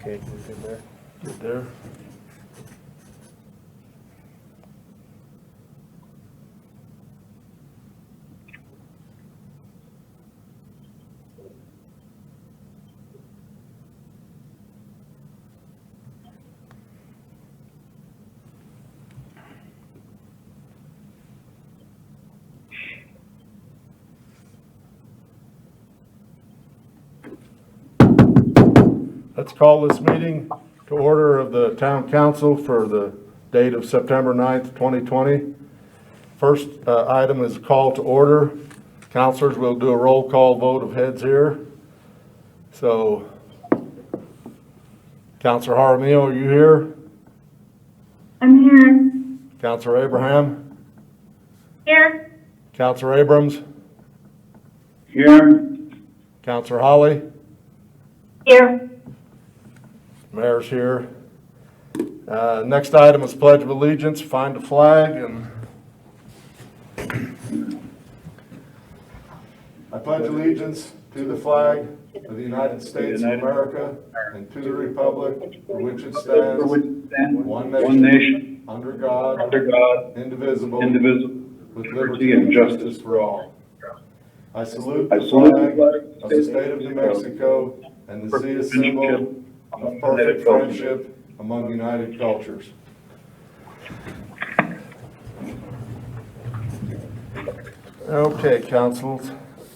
Okay, we're good there. Good there. Let's call this meeting to order of the Town Council for the date of September 9th, 2020. First item is a call to order. Councilors, will do a roll call vote of heads here. So, Councilor Jaramillo, are you here? I'm here. Councilor Abraham? Here. Councilor Abrams? Here. Councilor Holly? Here. Mayor's here. Next item is Pledge of Allegiance. Find a flag and I pledge allegiance to the flag of the United States of America and to the republic for which it stands, one nation, under God, indivisible, with liberty and justice for all. I salute the flag of the state of New Mexico and the sea is symbol of perfect friendship among united cultures. Okay, councilors,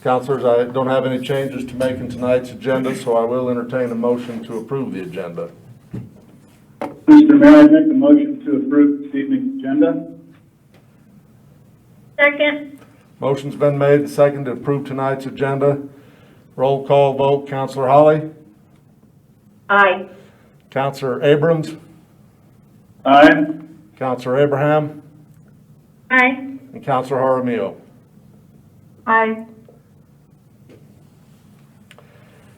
I don't have any changes to make in tonight's agenda, so I will entertain a motion to approve the agenda. Mr. Mayor, I make the motion to approve this evening's agenda. Second. Motion's been made, second to approve tonight's agenda. Roll call vote, Councilor Holly? Aye. Councilor Abrams? Aye. Councilor Abraham? Aye. And Councilor Jaramillo? Aye.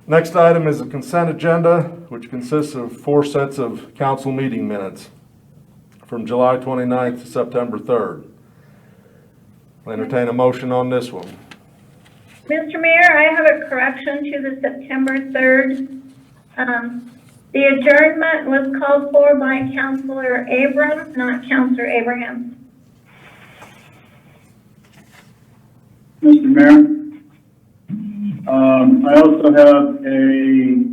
Next item is a consent agenda, which consists of 4 sets of council meeting minutes from July 29th to September 3rd. I'll entertain a motion on this one. Mr. Mayor, I have a correction to the September 3rd. The adjournment was called for by Councilor Abrams, not Councilor Abraham. Mr. Mayor, I also have a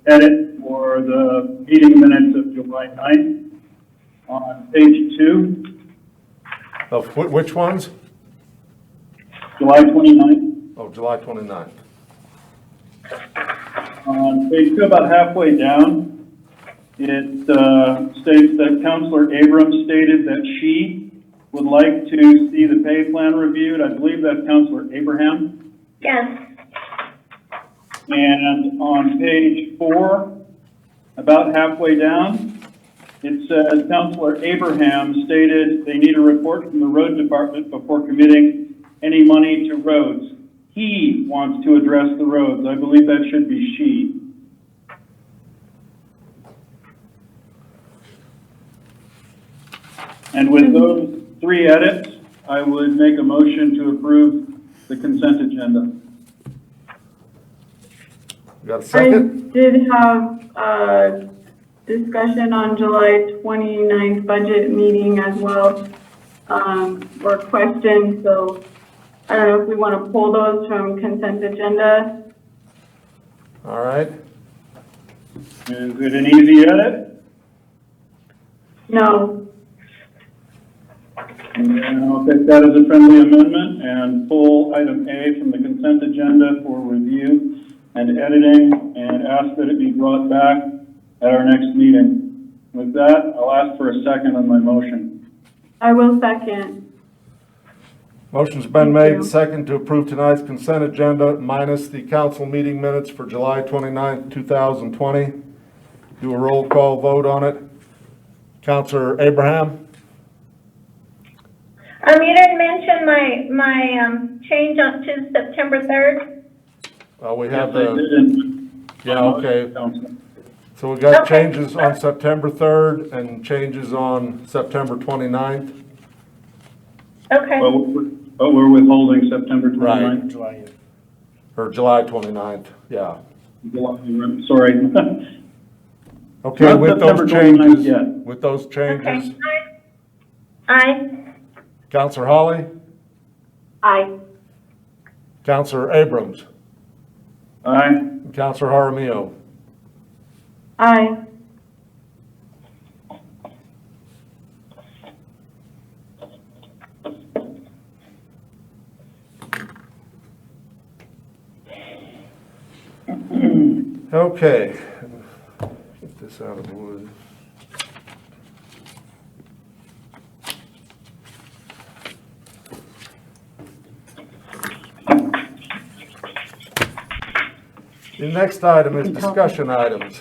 edit for the meeting minutes of July 9th on page 2, Of which ones? July 29th. Oh, July 29th. On page 2, about halfway down, it states that Councilor Abrams stated that she would like to see the pay plan reviewed. I believe that's Councilor Abraham. Yes. And on page 4, about halfway down, it says Councilor Abraham stated they need a report from the road department before committing any money to roads. He wants to address the roads. I believe that should be she. And with those 3 edits, I would make a motion to approve the consent agenda. You got a second? I did have a discussion on July 29th budget meeting as well, or questions, so I don't know if we want to pull those from consent agenda. All right. Is it an easy edit? No. And I'll take that as a friendly amendment and pull item A from the consent agenda for review and editing and ask that it be brought back at our next meeting. With that, I'll ask for a second on my motion. I will second. Motion's been Thank made, you. second to approve tonight's consent agenda minus the council meeting minutes for July 29th, 2020. Do a roll call vote on it. Councilor Abraham? You didn't mention my change up to September 3rd. We have Yes, I the, did. yeah, okay. Council. So we got Okay. changes on September 3rd and changes on September 29th. Okay. But we're withholding September 29th. July. Or July 29th, yeah. Sorry. Okay, Not with those September 29th changes, yet. with those changes, Okay. Aye. Counselor Holly, Aye. Counselor Abrams, Aye. and Counselor Jaramillo. Aye. Okay. Get this out of the wood. The next item is discussion items.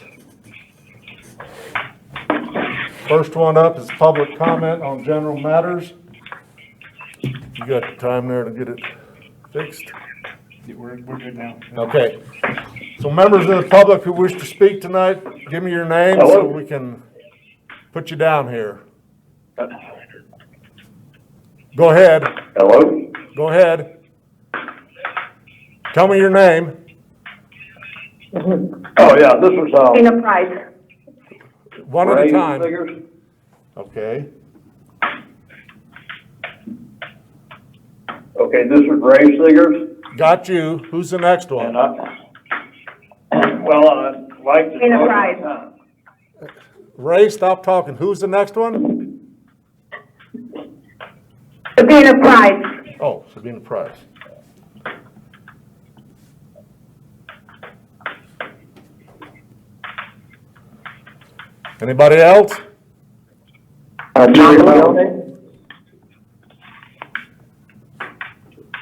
First one up is public comment on general matters. You got the time there to get it fixed? We're good now. Okay. So members of the public who wish to speak tonight, give me your name so we can put you down here. Go ahead. Hello? Go ahead. Tell me your name. Oh, yeah, this is, Tina Price. One at a Ray time. Figures. Okay. Okay, this is Ray Figures, Got you. Who's the next and one? I'd like to. Tina talk Price. about- Ray, stop talking. Who's the next one? Tina Price. Oh, Sabina Price. Anybody else? Jerry Powers.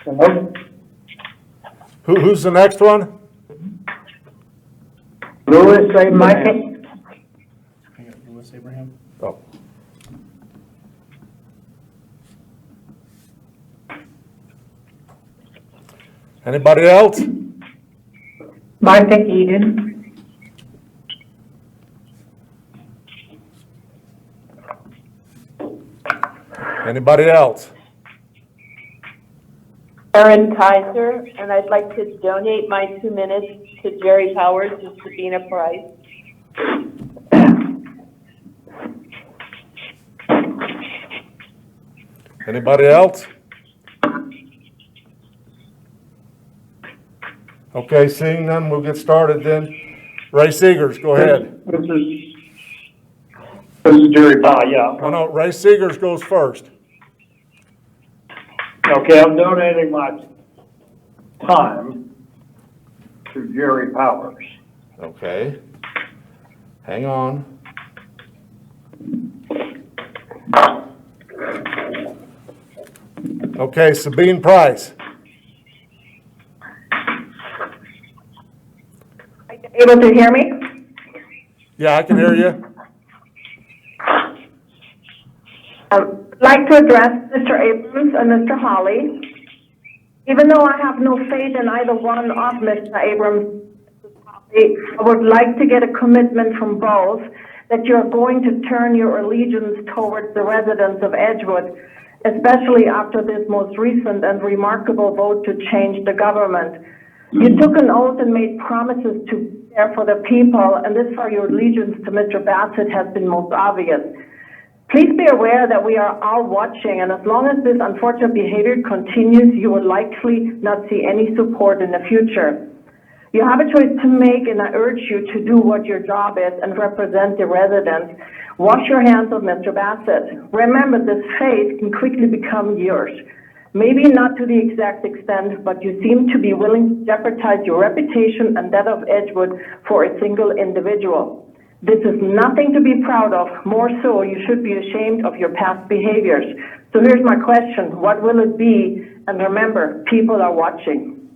Hello? Who's the next one? Louis Abraham. Hang on, Louis Abraham. Oh. Anybody else? Martha Eden. Anybody else? Erin Kaiser, and I'd like to donate my 2 minutes to Jerry Powers and Sabina Price. Anybody else? Okay, seeing none, we'll get started then. Ray Seegers, go ahead. This is Jerry Powers, yeah. Oh no, Ray Seegers goes first. Okay, I'm donating my time to Jerry Powers. Okay. Hang on. Okay, Sabine Price. Able to hear me? Yeah, I can hear you. Like to address Mr. Abrams and Mr. Holly. Even though I have no faith in either one of Mr. Abrams and Mrs. Holly, I would like to get a commitment from both that you're going to turn your allegiance towards the residents of Edgewood, especially after this most recent and remarkable vote to change the government. You took an oath and made promises to be there for the people, and this for your allegiance to Mr. Bassett has been most obvious. Please be aware that we are all watching, and as long as this unfortunate behavior continues, you will likely not see any support in the future. You have a choice to make, and I urge you to do what your job is and represent the residents. Wash your hands of Mr. Bassett. Remember, this faith can quickly become yours. Maybe not to the exact extent, but you seem to be willing to jeopardize your reputation and that of Edgewood for a single individual. This is nothing to be proud of. More so, you should be ashamed of your past behaviors. So here's my question. What will it be? And remember, people are watching.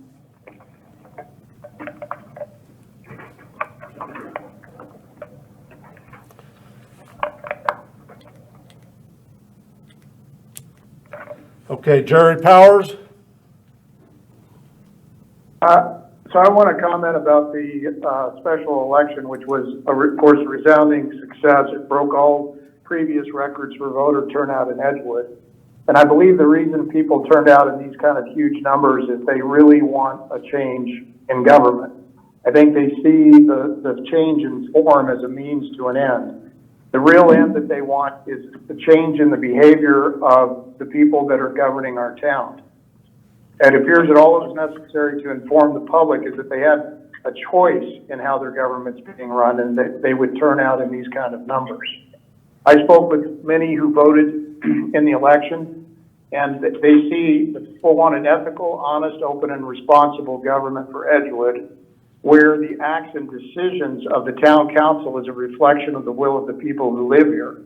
Okay, Jerry Powers. So I want to comment about the special election, which was, of course, a resounding success. It broke all previous records for voter turnout in Edgewood. And I believe the reason people turned out in these kind of huge numbers is they really want a change in government. I think they see the change in form as a means to an end. The real end that they want is the change in the behavior of the people that are governing our town. It appears that all that was necessary to inform the public is that they had a choice in how their government's being run, and that they would turn out in these kind of numbers. I spoke with many who voted in the election, and they see that people want an ethical, honest, open, and responsible government for Edgewood, where the acts and decisions of the town council is a reflection of the will of the people who live here,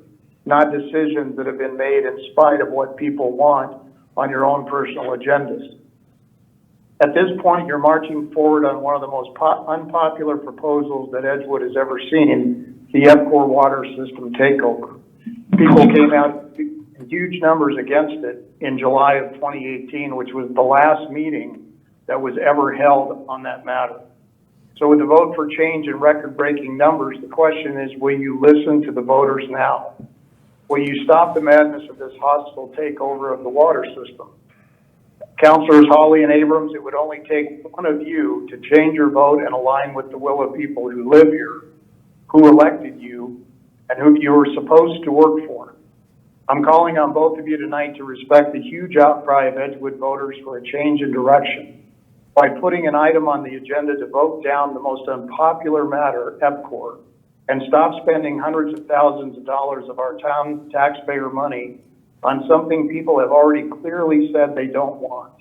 not decisions that have been made in spite of what people want on your own personal agendas. At this point, you're marching forward on one of the most unpopular proposals that Edgewood has ever seen, the EPCOR water system takeover. People came out in huge numbers against it in July of 2018, which was the last meeting that was ever held on that matter. So with the vote for change in record-breaking numbers, the question is, will you listen to the voters now? Will you stop the madness of this hostile takeover of the water system? Councilors Hawley and Abrams, it would only take one of you to change your vote and align with the will of people who live here, who elected you, and who you were supposed to work for. I'm calling on both of you tonight to respect the huge outcry of Edgewood voters for a change in direction by putting an item on the agenda to vote down the most unpopular matter, EPCOR, and stop spending hundreds of thousands of dollars of our town taxpayer money on something people have already clearly said they don't want.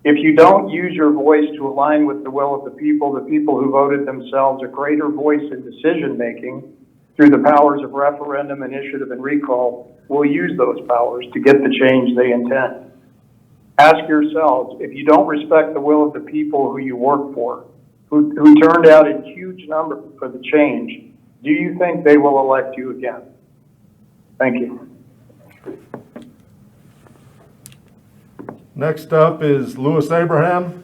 If you don't use your voice to align with the will of the people who voted themselves a greater voice in decision-making through the powers of referendum, initiative, and recall, will use those powers to get the change they intend. Ask yourselves, if you don't respect the will of the people who you work for, who turned out in huge numbers for the change, do you think they will elect you again? Thank you. Next up is Louis Abraham.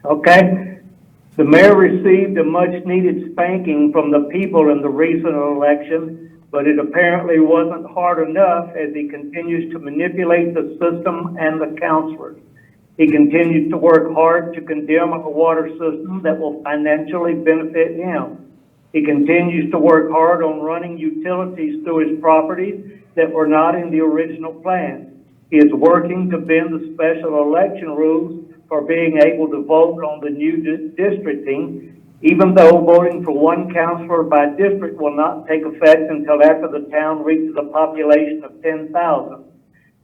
Okay. The mayor received a much-needed spanking from the people in the recent election, but it apparently wasn't hard enough as he continues to manipulate the system and the councilors. He continues to work hard to condemn a water system that will financially benefit him. He continues to work hard on running utilities through his properties that were not in the original plan. He is working to bend the special election rules for being able to vote on the new districting, even though voting for one councilor by district will not take effect until after the town reaches a population of 10,000.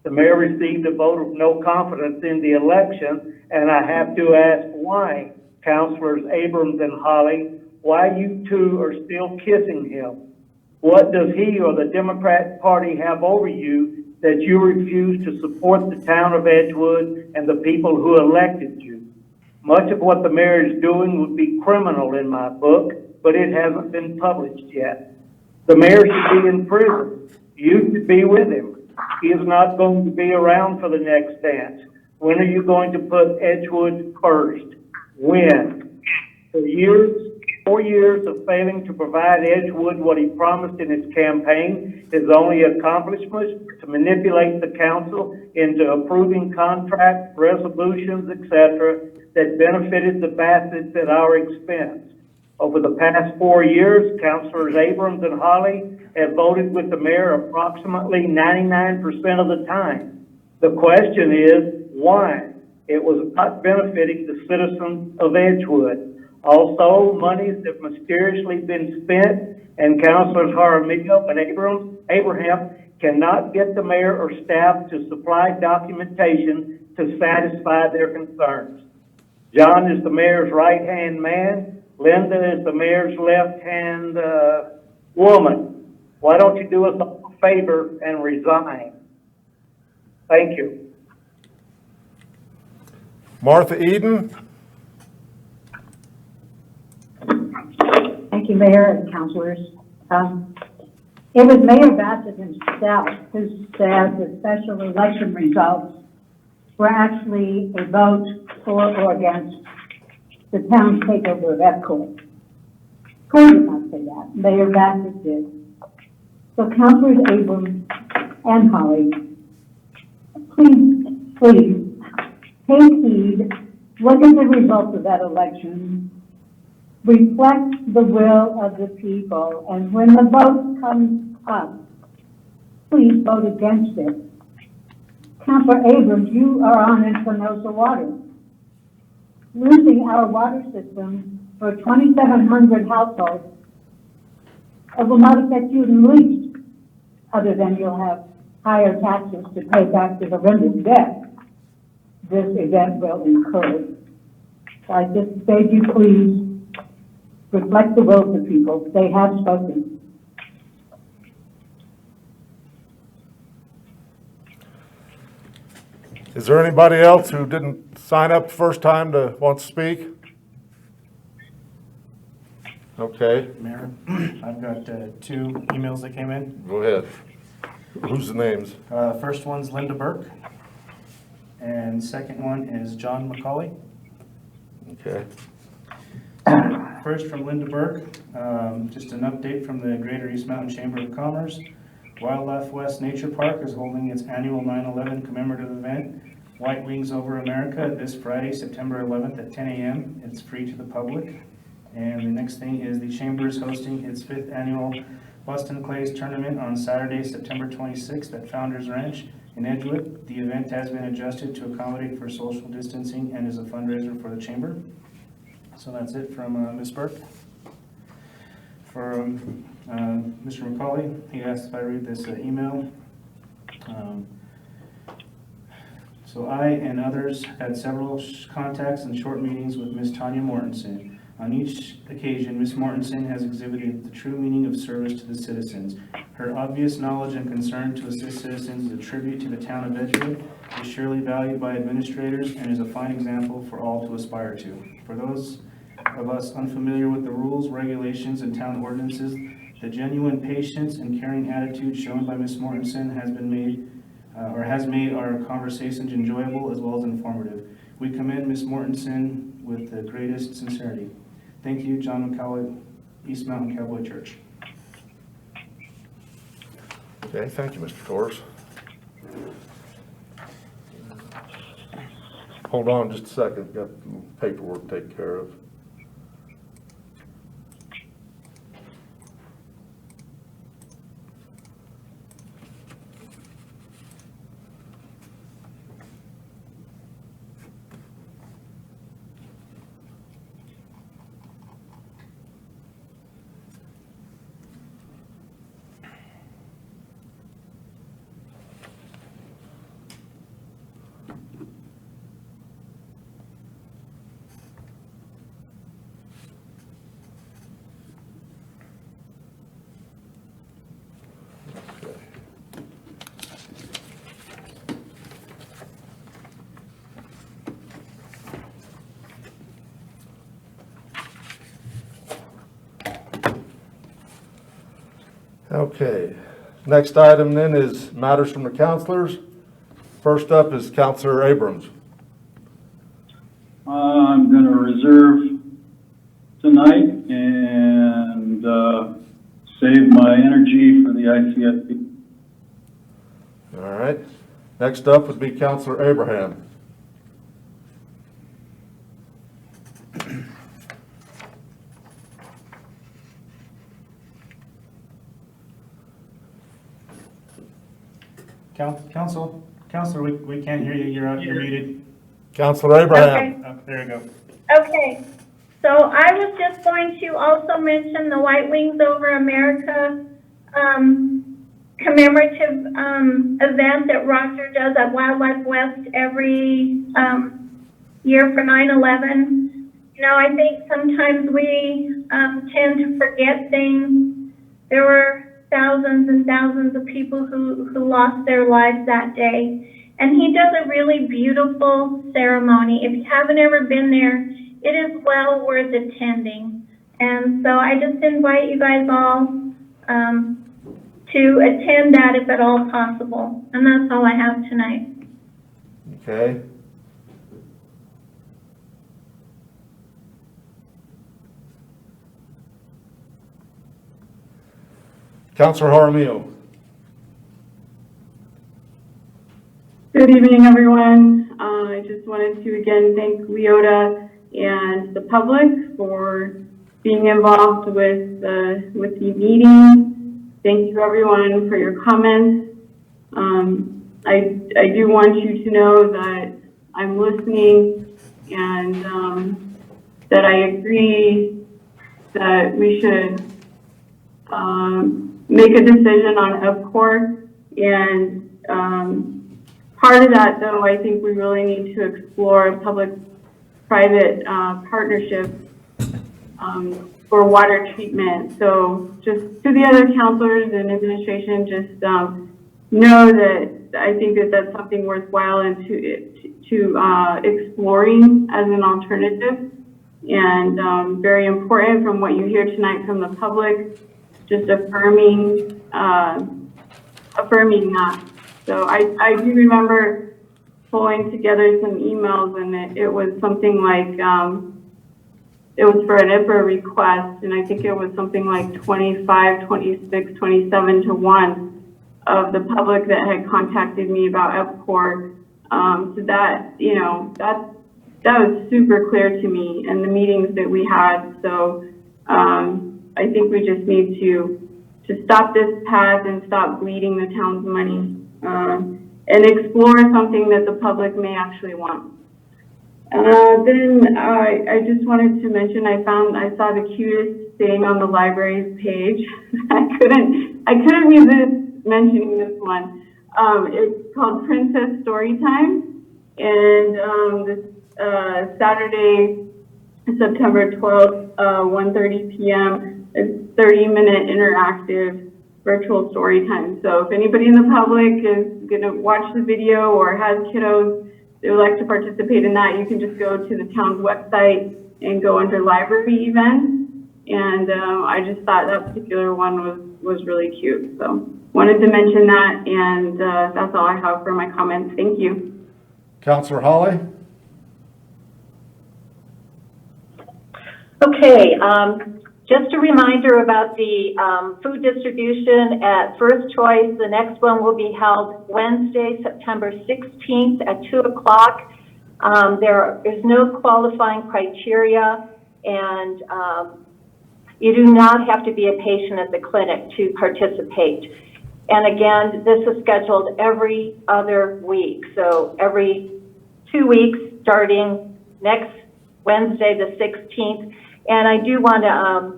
The mayor received a vote of no confidence in the election, and I have to ask why, Councilors Abrams and Hawley, why you two are still kissing him. What does he or the Democrat Party have over you that you refuse to support the town of Edgewood and the people who elected you? Much of what the mayor is doing would be criminal in my book, but it hasn't been published yet. The mayor should be in prison. You should be with him. He is not going to be around for the next dance. When are you going to put Edgewood first? When? For years, 4 years of failing to provide Edgewood what he promised in his campaign, his only accomplishment to manipulate the council into approving contracts, resolutions, etc., that benefited the Bassetts at our expense. Over the past 4 years, Councilors Abrams and Hawley have voted with the mayor approximately 99% of the time. The question is, why? It was not benefiting the citizens of Edgewood. Also, monies have mysteriously been spent, and Councilors Jaramillo and Abraham cannot get the mayor or staff to supply documentation to satisfy their concerns. John is the mayor's right-hand man. Linda is the mayor's left-hand woman. Why don't you do us a favor and resign? Thank you. Martha Eden. Thank you, Mayor and councilors. It was Mayor Bassett himself who said the special election results were actually a vote for or against the town's takeover of EPCOR. Corey did not say that. Mayor Bassett did. So Councilors Abrams and Holly, please take heed look at the results of that election, reflect the will of the people, and when the vote comes up, please vote against it. Councilor Abrams, you are on Espinosa Water. Losing our water system for 2,700 households, it will not affect you in the least, other than you'll have higher taxes to pay back the horrendous debt this event will incur. So I just beg you, please, reflect the will of the people. They have spoken. Is there anybody else who didn't sign up the first time to want to speak? Okay, Mayor, I've got two emails that came in. go ahead. Who's the names? First one's Linda Burke, and second one is John McCauley. Okay. First from Linda Burke, just an update from the Greater East Mountain Chamber of Commerce. Wildlife West Nature Park is holding its annual 9/11 commemorative event, White Wings Over America, this Friday, September 11th at 10 a.m. It's free to the public. And the next thing is the Chamber is hosting its 5th annual Boston Clays Tournament on Saturday, September 26th at Founders Ranch in Edgewood. The event has been adjusted to accommodate for social distancing and is a fundraiser for the Chamber. So that's it from Ms. Burke. For Mr. McCauley, he asked if I read this email. So I and others had several contacts and short meetings with Ms. Tanya Mortensen. On each occasion, Ms. Mortensen has exhibited the true meaning of service to the citizens. Her obvious knowledge and concern to assist citizens is a tribute to the town of Edgewood, is surely valued by administrators, and is a fine example for all to aspire to. For those of us unfamiliar with the rules, regulations, and town ordinances, the genuine patience and caring attitude shown by Ms. Mortensen has made our conversations enjoyable as well as informative. We commend Ms. Mortensen with the greatest sincerity. Thank you, John McCauley, East Mountain Cowboy Church. Okay, thank you, Mr. Torres. Hold on just a second, got some paperwork to take care of. Okay, next item then is matters from the councilors. First up is Councilor Abrams. I'm going to reserve tonight and save my energy for the ICSP. All right, next up would be Councilor Abraham. Counselor, we can't hear you. You're muted. Councilor Abraham. Oh, there you go. Okay, so I was just going to also mention the White Wings Over America commemorative event that Roger does at Wildlife West every year for 9/11. You know, I think sometimes we tend to forget things. There were thousands and thousands of people who lost their lives that day. And he does a really beautiful ceremony. If you haven't ever been there, it is well worth attending. And so I just invite you guys all to attend that if at all possible. And that's all I have tonight. Okay. Councilor Jaramillo. Good evening, everyone. I just wanted to again thank Leota and the public for being involved with the meeting. Thank you, everyone, for your comments. I do want you to know that I'm listening and that I agree that we should make a decision on EPCOR. And part of that, though, I think we really need to explore public-private partnerships for water treatment. So just to the other counselors and administration, just know that I think that that's something worthwhile and to exploring as an alternative, and very important from what you hear tonight from the public, just affirming that. So I do remember pulling together some emails, and it was something like it was for an IPRA request, and I think it was something like 25, 26, 27 to 1 of the public that had contacted me about EPCOR. So that, you know, that was super clear to me in the meetings that we had. So I think we just need to stop this path and stop bleeding the town's money, and explore something that the public may actually want. Then I just wanted to mention I saw the cutest thing on the library's page. I couldn't resist mentioning this one. It's called Princess Storytime, and this Saturday, September 12th, 1:30 p.m. It's 30-minute interactive virtual story time. So if anybody in the public is going to watch the video or has kiddos that would like to participate in that, you can just go to the town's website and go under library events. And I just thought that particular one was really cute. So wanted to mention that, and that's all I have for my comments. Thank you. Counselor Holly? Okay, just a reminder about the food distribution at First Choice. The next one will be held Wednesday, September 16th at 2 o'clock. There is no qualifying criteria, and you do not have to be a patient at the clinic to participate. And again, this is scheduled every other week. So every 2 weeks, starting next Wednesday, the 16th. And I do want to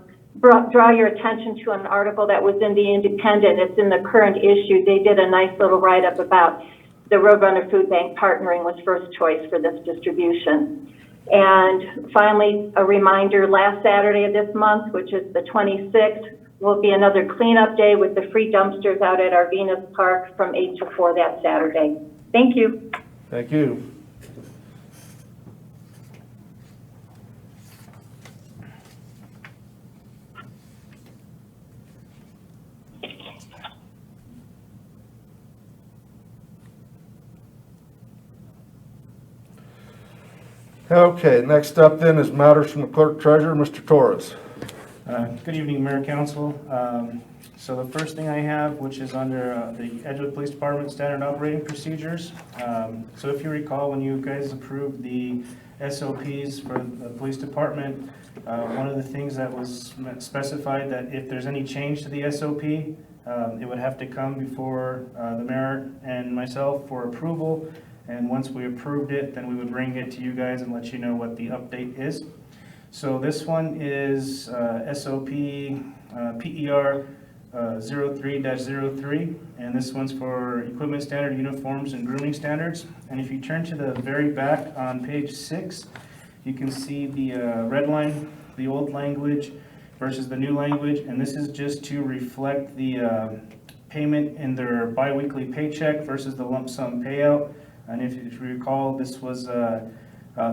draw your attention to an article that was in the Independent. It's in the current issue. They did a nice little write-up about the Roadrunner Food Bank partnering with First Choice for this distribution. And finally, a reminder, last Saturday of this month, which is the 26th, will be another cleanup day with the free dumpsters out at Arvinas Park from 8 to 4 that Saturday. Thank you. Thank you. Okay, next up then is matters from the Clerk Treasurer, Mr. Torres. Good evening, Mayor, Council. So the first thing I have, which is under the Edgewood Police Department Standard Operating Procedures. So if you recall, when you guys approved the SOPs for the police department, one of the things that was specified that if there's any change to the SOP, it would have to come before the mayor and myself for approval. And once we approved it, then we would bring it to you guys and let you know what the update is. So this one is SOP PER 03-03, and this one's for equipment standard, uniforms, and grooming standards. And if you turn to the very back on page 6, you can see the red line, the old language versus the new language, and this is just to reflect the payment in their biweekly paycheck versus the lump sum payout. And if you recall, this was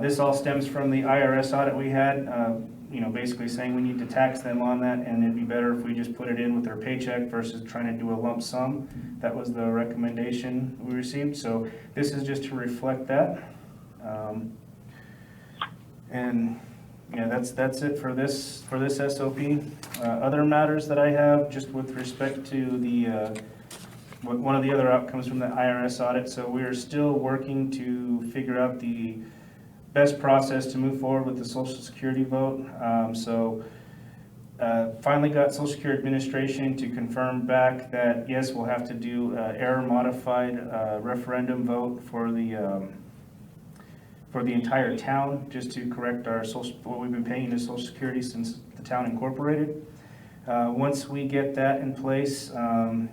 this all stems from the IRS audit we had, you know, basically saying we need to tax them on that, and it'd be better if we just put it in with their paycheck versus trying to do a lump sum. That was the recommendation we received. So this is just to reflect that. And yeah, that's it for this SOP. Other matters that I have, just with respect to the one of the other outcomes from the IRS audit. So we are still working to figure out the best process to move forward with the Social Security vote. Finally got Social Security Administration to confirm back that yes, we'll have to do error modified referendum vote for the entire town, just to correct what we've been paying to Social Security since the town incorporated. Once we get that in place,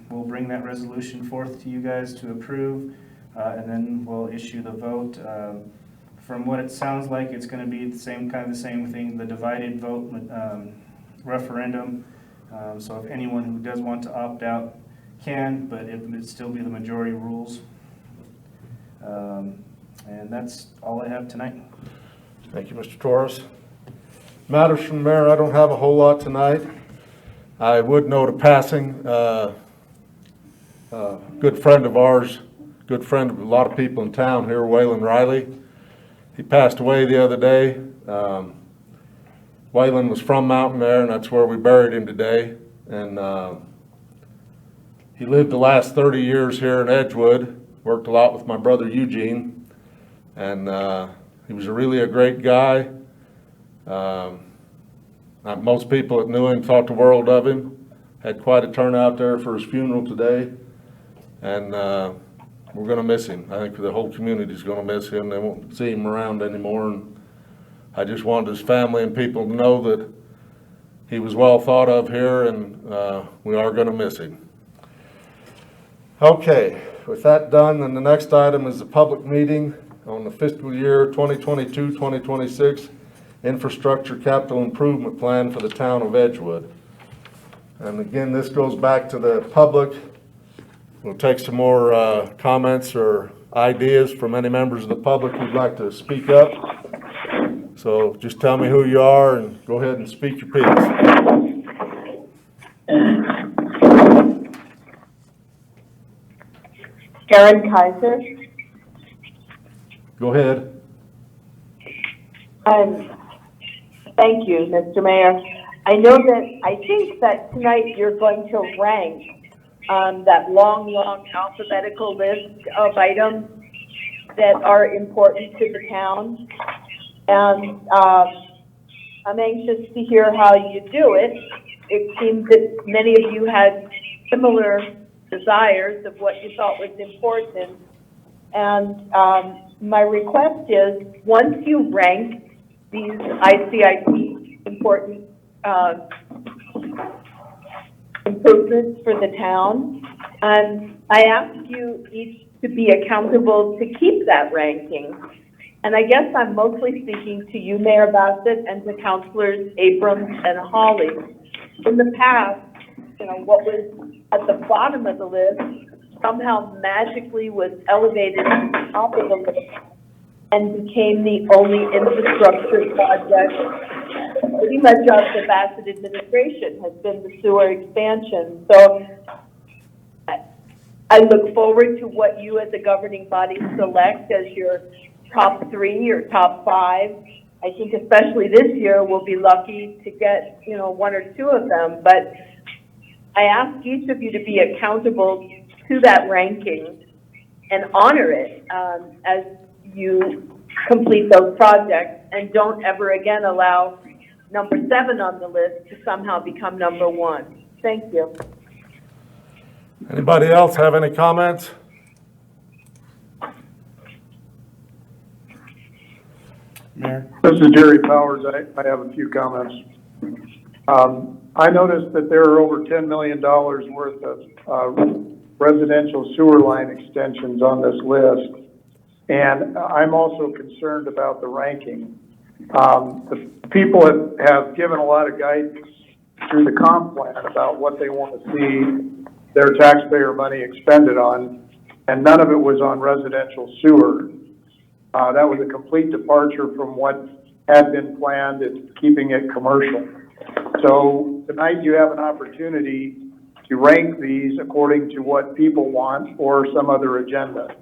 we'll bring that resolution forth to you guys to approve, and then we'll issue the vote. From what it sounds like, it's going to be the same thing, the divided vote referendum. So if anyone who does want to opt out can, but it would still be the majority rules. And that's all I have tonight. Thank you, Mr. Torres. Matters from the mayor, I don't have a whole lot tonight. I would note a passing, good friend of ours, good friend of a lot of people in town here, Waylon Riley. He passed away the other day. Waylon was from Mountain Air, and that's where we buried him today. And he lived the last 30 years here in Edgewood, worked a lot with my brother Eugene, and he was really a great guy. Most people that knew him thought the world of him. Had quite a turnout there for his funeral today, and we're going to miss him. I think the whole community is going to miss him. They won't see him around anymore, and I just wanted his family and people to know that he was well thought of here, and we are going to miss him. Okay, with that done, then the next item is the public meeting on the fiscal year 2022-2026 Infrastructure Capital Improvement Plan for the town of Edgewood. And again, this goes back to the public. We'll take some more comments or ideas from any members of the public who'd like to speak up. So just tell me who you are and go ahead and speak your piece. Karen Kaiser. Go ahead. Thank you, Mr. Mayor. I think that tonight you're going to rank that long alphabetical list of items that are important to the town. And I'm anxious to hear how you do it. It seems that many of you had similar desires of what you thought was important. And my request is, once you rank these ICIP important improvements for the town, and I ask you each to be accountable to keep that ranking. And I guess I'm mostly speaking to you, Mayor Bassett, and to Councilors Abrams and Hawley. In the past, what was at the bottom of the list somehow magically was elevated to the top of the list and became the only infrastructure project pretty much of the Bassett administration has been the sewer expansion. So I look forward to what you as a governing body select as your top 3 or top 5. I think especially this year we'll be lucky to get, 1 or 2 of them. But I ask each of you to be accountable to that ranking and honor it as you complete those projects, and don't ever again allow number 7 on the list to somehow become number 1. Thank you. Anybody else have any comments? Mayor? This is Jerry Powers. I have a few comments. I noticed that there are over $10 million worth of residential sewer line extensions on this list. And I'm also concerned about the ranking. The people have given a lot of guidance through the comp plan about what they want to see their taxpayer money expended on, and none of it was on residential sewer. That was a complete departure from what had been planned and keeping it commercial. So tonight you have an opportunity to rank these according to what people want or some other agenda.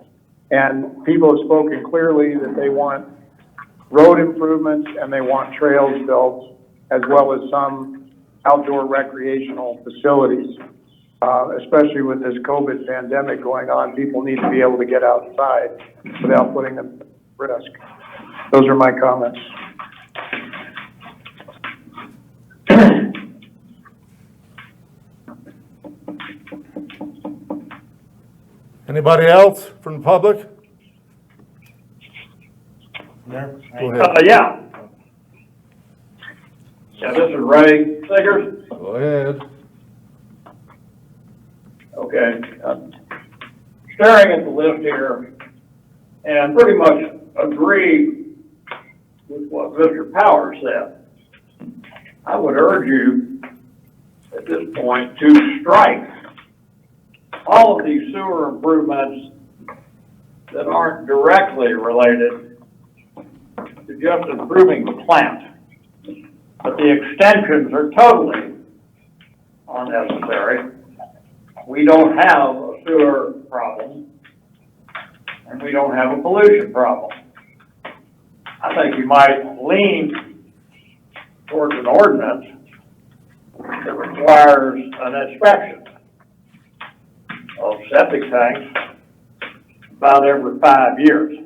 And people have spoken clearly that they want road improvements and they want trails built, as well as some outdoor recreational facilities. especially with this COVID pandemic going on, people need to be able to get outside without putting them at risk. Those are my comments. Anybody else from the public? Mayor? Go ahead. Yeah. Yeah, this is Ray Siggers. Go ahead. Okay. Staring at the list here and pretty much agree with what Mr. Powers said. I would urge you at this point to strike all of these sewer improvements that aren't directly related to just improving the plant. But the extensions are totally unnecessary. We don't have a sewer problem, and we don't have a pollution problem. I think you might lean towards an ordinance that requires an inspection of septic tanks about every 5 years.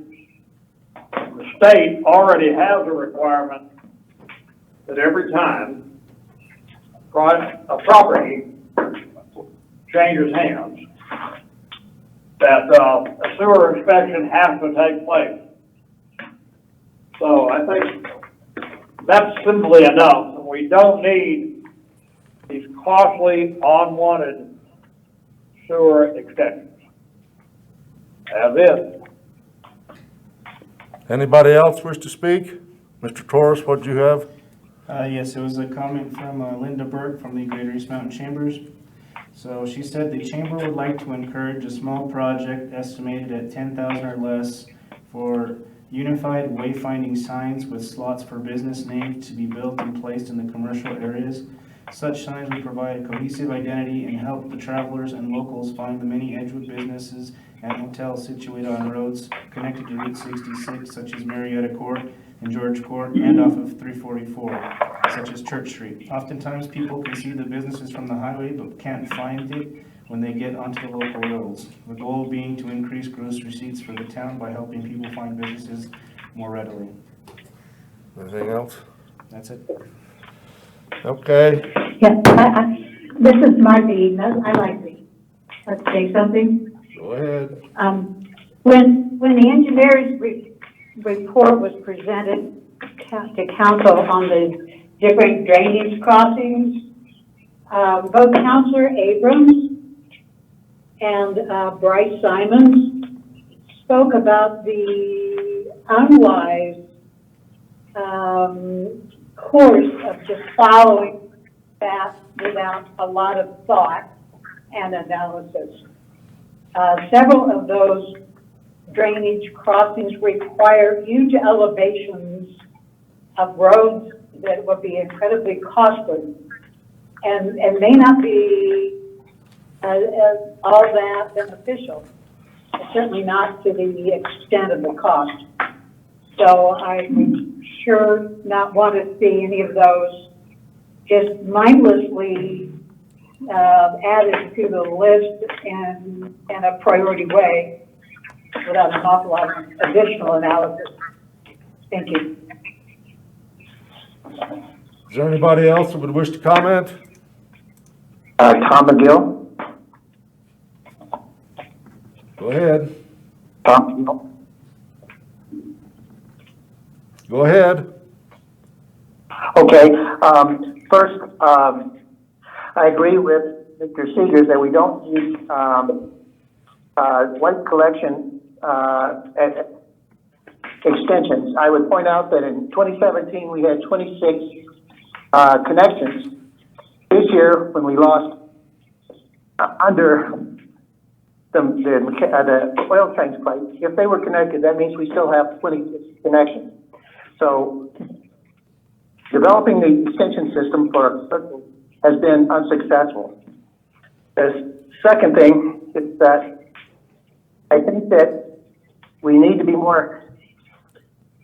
The state already has a requirement that every time a property changes hands, that a sewer inspection has to take place. So I think that's simply enough, and we don't need these costly, unwanted sewer extensions. As is. Anybody else wish to speak? Mr. Torres, what do you have? Yes, it was a comment from Linda Burke from the Greater East Mountain Chambers. So she said the chamber would like to encourage a small project estimated at $10,000 or less for unified wayfinding signs with slots for business names to be built and placed in the commercial areas. Such signs would provide a cohesive identity and help the travelers and locals find the many Edgewood businesses and hotels situated on roads connected to Route 66, such as Marietta Court and George Court, and off of 344, such as Church Street. Oftentimes, people can see the businesses from the highway but can't find it when they get onto the local roads. The goal being to increase gross receipts for the town by helping people find businesses more readily. Anything else? That's it. Okay. Yeah, this is Marty. I like to say something. Go ahead. When the engineer's report was presented to council on the different drainage crossings, both Councilor Abrams and Bryce Simons spoke about the unwise course of just following that without a lot of thought and analysis. Several of those drainage crossings require huge elevations of roads that would be incredibly costly and may not be all that beneficial, certainly not to the extent of the cost. So I would sure not want to see any of those just mindlessly added to the list in a priority way without an awful lot of additional analysis. Thank you. Is there anybody else that would wish to comment? Tom McGill. Go ahead. Tom McGill. Go ahead. Okay, first, I agree with Mr. Seegers that we don't need white collection extensions. I would point out that in 2017 we had 26 connections. This year, when we lost under the oil tank pipe, if they were connected, that means we still have 26 connections. So developing the extension system for has been unsuccessful. The second thing is that I think that we need to be more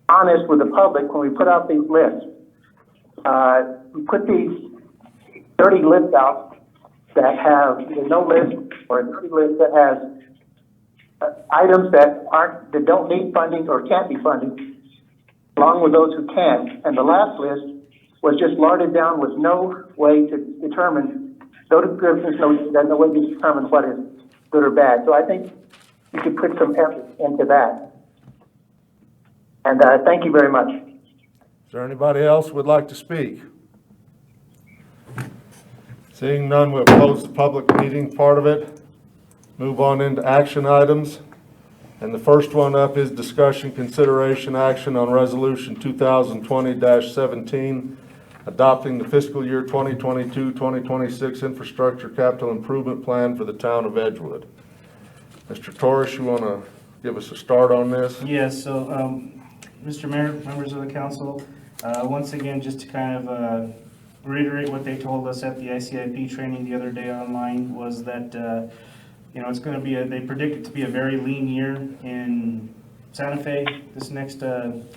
honest with the public when we put out these lists. We put these dirty lists out that have, there's no list or a dirty list that has items that don't need funding or can't be funded, along with those who can. And the last list was just larded down with no way to determine, there's no way to determine what is good or bad. So I think you should put some effort into that. And thank you very much. Is there anybody else who would like to speak? Seeing none, we'll close the public meeting part of it. Move on into action items. And the first one up is discussion, consideration, action on resolution 2020-17, adopting the fiscal year 2022-2026 infrastructure capital improvement plan for the town of Edgewood. Mr. Torres, you want to give us a start on this? Yes, so, Mr. Mayor, members of the council, once again, just to kind of reiterate what they told us at the ICIP training the other day online, was that, it's going to be they predict it to be a very lean year in Santa Fe this next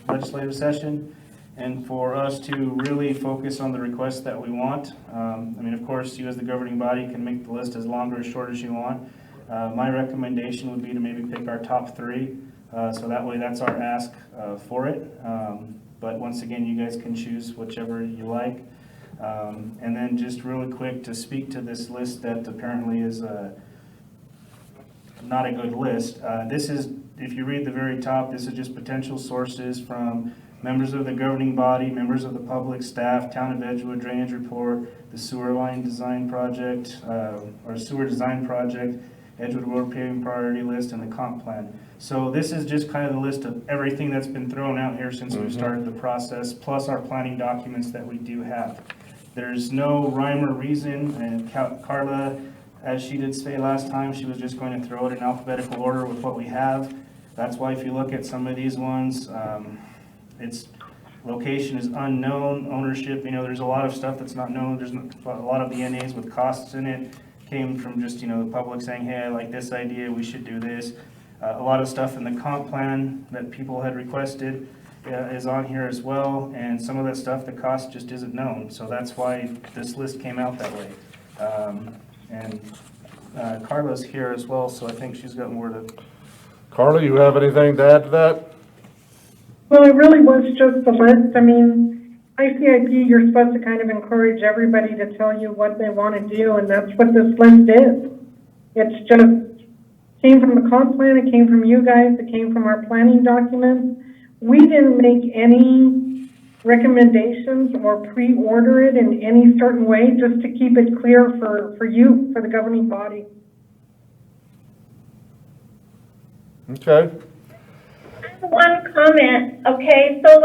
legislative session, and for us to really focus on the requests that we want. Of course, you as the governing body can make the list as long or as short as you want. My recommendation would be to maybe pick our top 3, so that way that's our ask for it. But once again, you guys can choose whichever you like. And then just really quick to speak to this list that apparently is not a good list. This is, if you read the very top, this is just potential sources from members of the governing body, members of the public, staff, Town of Edgewood Drainage Report, the sewer line design project, or sewer design project, Edgewood Road Paving Priority List, and the comp plan. So this is just kind of the list of everything that's been thrown out here since we started the process, plus our planning documents that we do have. There's no rhyme or reason, and Carla, as she did say last time, she was just going to throw it in alphabetical order with what we have. That's why if you look at some of these ones, its location is unknown, ownership, there's a lot of stuff that's not known. There's a lot of the NAs with costs in it came from just, the public saying, hey, I like this idea, we should do this. A lot of stuff in the comp plan that people had requested is on here as well, and some of that stuff, the cost just isn't known. So that's why this list came out that way. And Carla's here as well, so I think she's got more to... Carla, you have anything to add to that? Well, it really was just the list. ICIP, you're supposed to kind of encourage everybody to tell you what they want to do, and that's what this list is. It's just came from the comp plan, it came from you guys, it came from our planning documents. We didn't make any recommendations or pre-order it in any certain way, just to keep it clear for you, for the governing body. Okay. One comment, okay, so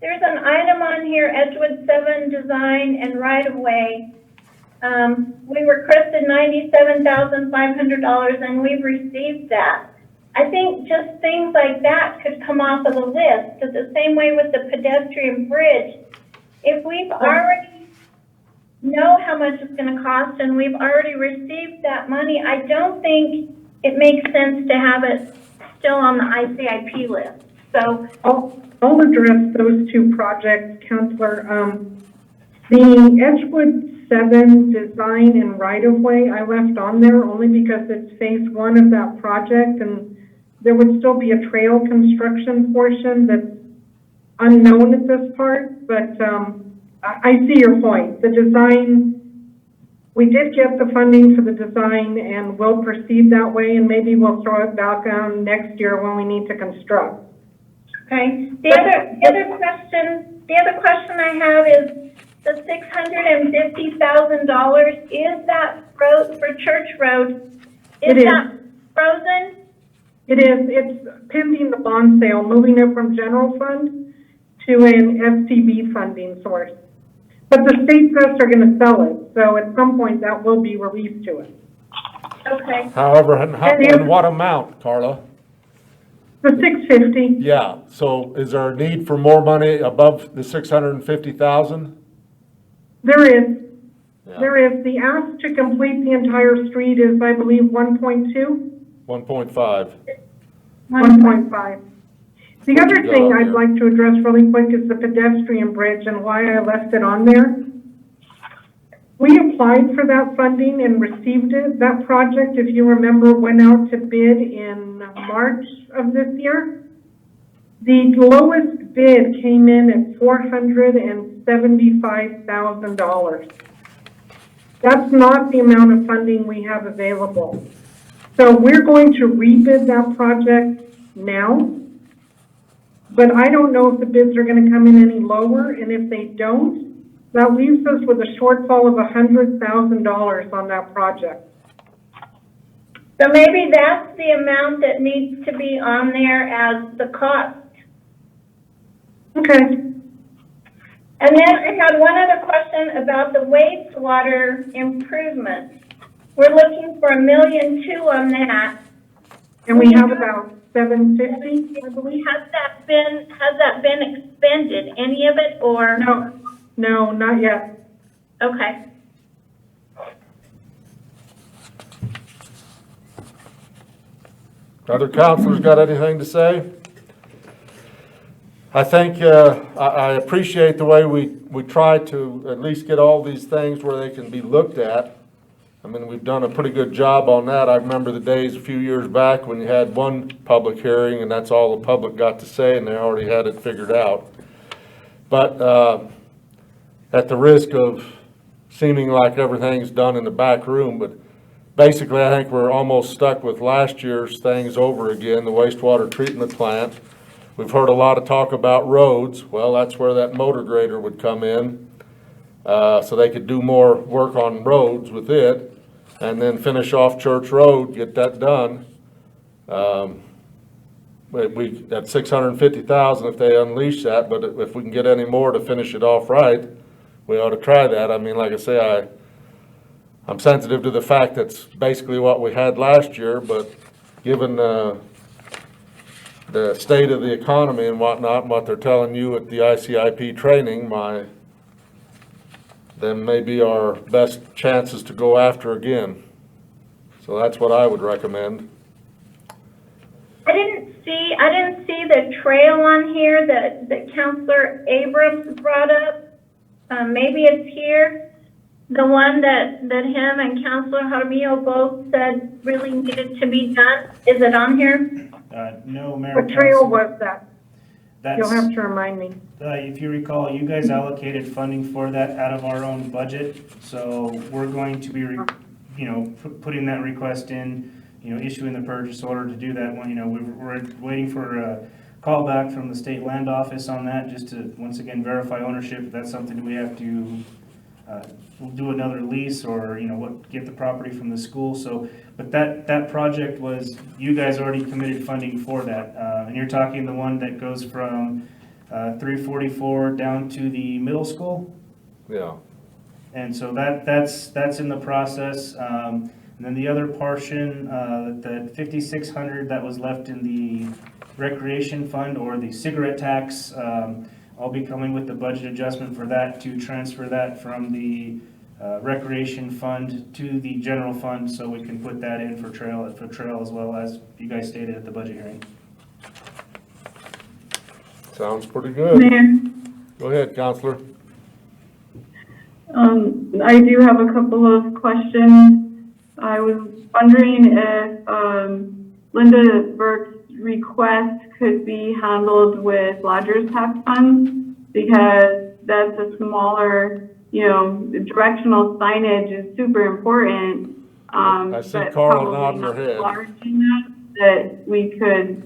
there's an item on here, Edgewood 7 design and right-of-way. We requested $97,500 and we've received that. I think just things like that could come off of the list, because the same way with the pedestrian bridge, if we've already know how much it's going to cost and we've already received that money, I don't think it makes sense to have it still on the ICIP list. So I'll address those 2 projects, Councilor. The Edgewood 7 design and right-of-way I left on there only because it's phase 1 of that project, and there would still be a trail construction portion that's unknown at this part, but I see your point. The design, we did get the funding for the design and we'll proceed that way, and maybe we'll throw it back on next year when we need to construct. okay, the other question I have is the $650,000. Is that road for Church Road? Is that frozen? It is. It's pending the bond sale, moving it from general fund to an STB funding source. But the state trusts are going to sell it, so at some point that will be released to us. Okay. However, in what amount, Carla? The $650,000. Yeah, so is there a need for more money above the $650,000? There is. Yeah. There is. The ask to complete the entire street is, I believe, 1.2? 1.5. 1.5. The other thing I'd like to address really quick is the pedestrian bridge and why I left it on there. We applied for that funding and received it. That project, if you remember, went out to bid in March of this year. The lowest bid came in at $475,000. That's not the amount of funding we have available. So we're going to rebid that project now. But I don't know if the bids are going to come in any lower, and if they don't, that leaves us with a shortfall of $100,000 on that project. So maybe that's the amount that needs to be on there as the cost. Okay. And then I had one other question about the wastewater improvements. We're looking for $1.2 million on that. And we have about 750, I believe. Has that been expended, any of it, or? No, not yet. Okay. Other counselors got anything to say? I think, I appreciate the way we try to at least get all these things where they can be looked at. I mean, we've done a pretty good job on that. I remember the days a few years back when you had one public hearing and that's all the public got to say and they already had it figured out. But at the risk of seeming like everything's done in the back room, but basically I think we're almost stuck with last year's things over again, the wastewater treatment plant. We've heard a lot of talk about roads. Well, that's where that motor grader would come in. So they could do more work on roads with it and then finish off Church Road, get that done. We at $650,000 if they unleash that, but if we can get any more to finish it off right, we ought to try that. I mean, like I say, I'm sensitive to the fact that's basically what we had last year, but given the state of the economy and whatnot, and what they're telling you at the ICIP training, then may be our best chances to go after again. So that's what I would recommend. I didn't see the trail on here that Councilor Abrams brought up. Maybe it's here. The one that him and Councilor Jaramillo both said really needed to be done. Is it on here? No, Mayor. What trail was that? That's, You'll have to remind me. if you recall, you guys allocated funding for that out of our own budget. So we're going to be, putting that request in, issuing the purchase order to do that one. We're waiting for a call back from the state land office on that, just to once again verify ownership. If that's something we have to we'll do another lease or get the property from the school. So, but that project was, you guys already committed funding for that, and you're talking the one that goes from 344 down to the middle school. Yeah. And so that's in the process. And then the other portion, the 5,600 that was left in the recreation fund or the cigarette tax, I'll be coming with the budget adjustment for that to transfer that from the recreation fund to the general fund, so we can put that in for trail as well, as you guys stated at the budget hearing. Sounds pretty good. Mayor, Go ahead, Counselor. I do have a couple of questions. I was wondering if Linda Burke's request could be handled with lodger's tax funds, because that's a smaller, directional signage is super important. I see but Carla probably nodding her not head. large enough that we could,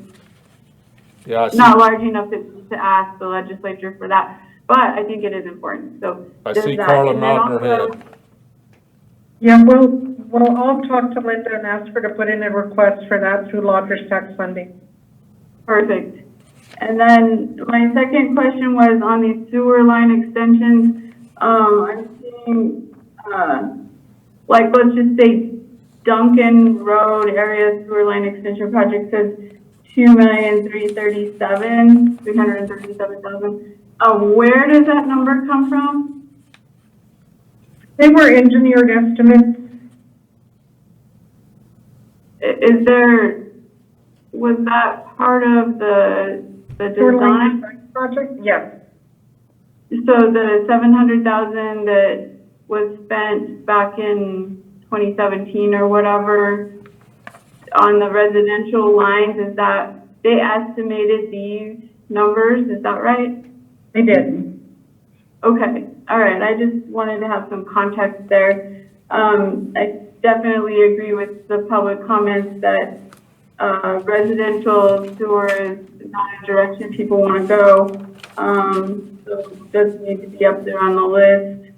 Yeah, I see. not large enough to ask the legislature for that, but I think it is important, so. I does see that- Carla and then nodding her also- head. Yeah, well, I'll talk to Linda and ask her to put in a request for that through lodger's tax funding. Perfect. And then my second question was on the sewer line extensions. I'm seeing, let's just say Duncan Road area sewer line extension project says 337,000. Where does that number come from? They were engineered estimates. Was that part of the Sewer line design? project? Yes. So the 700,000 that was spent back in 2017 or whatever on the residential lines, is that they estimated these numbers, is that right? They did. Okay, all right, I just wanted to have some context there. I definitely agree with the public comments that residential sewer is not a direction people want to go. So it does need to be up there on the list.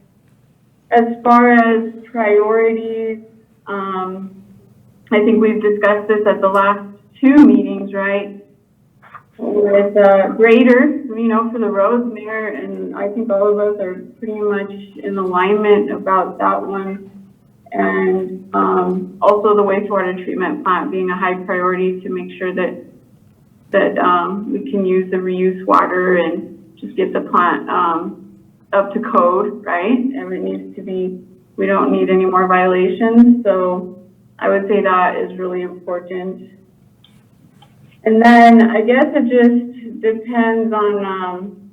As far as priorities, I think we've discussed this at the last 2 meetings, right? With grader, for the roads, Mayor, and I think all of us are pretty much in alignment about that one. And also the wastewater treatment plant being a high priority to make sure that we can use the reuse water and just get the plant up to code, right? And it needs to be, we don't need any more violations. So I would say that is really important. And then I guess it just depends on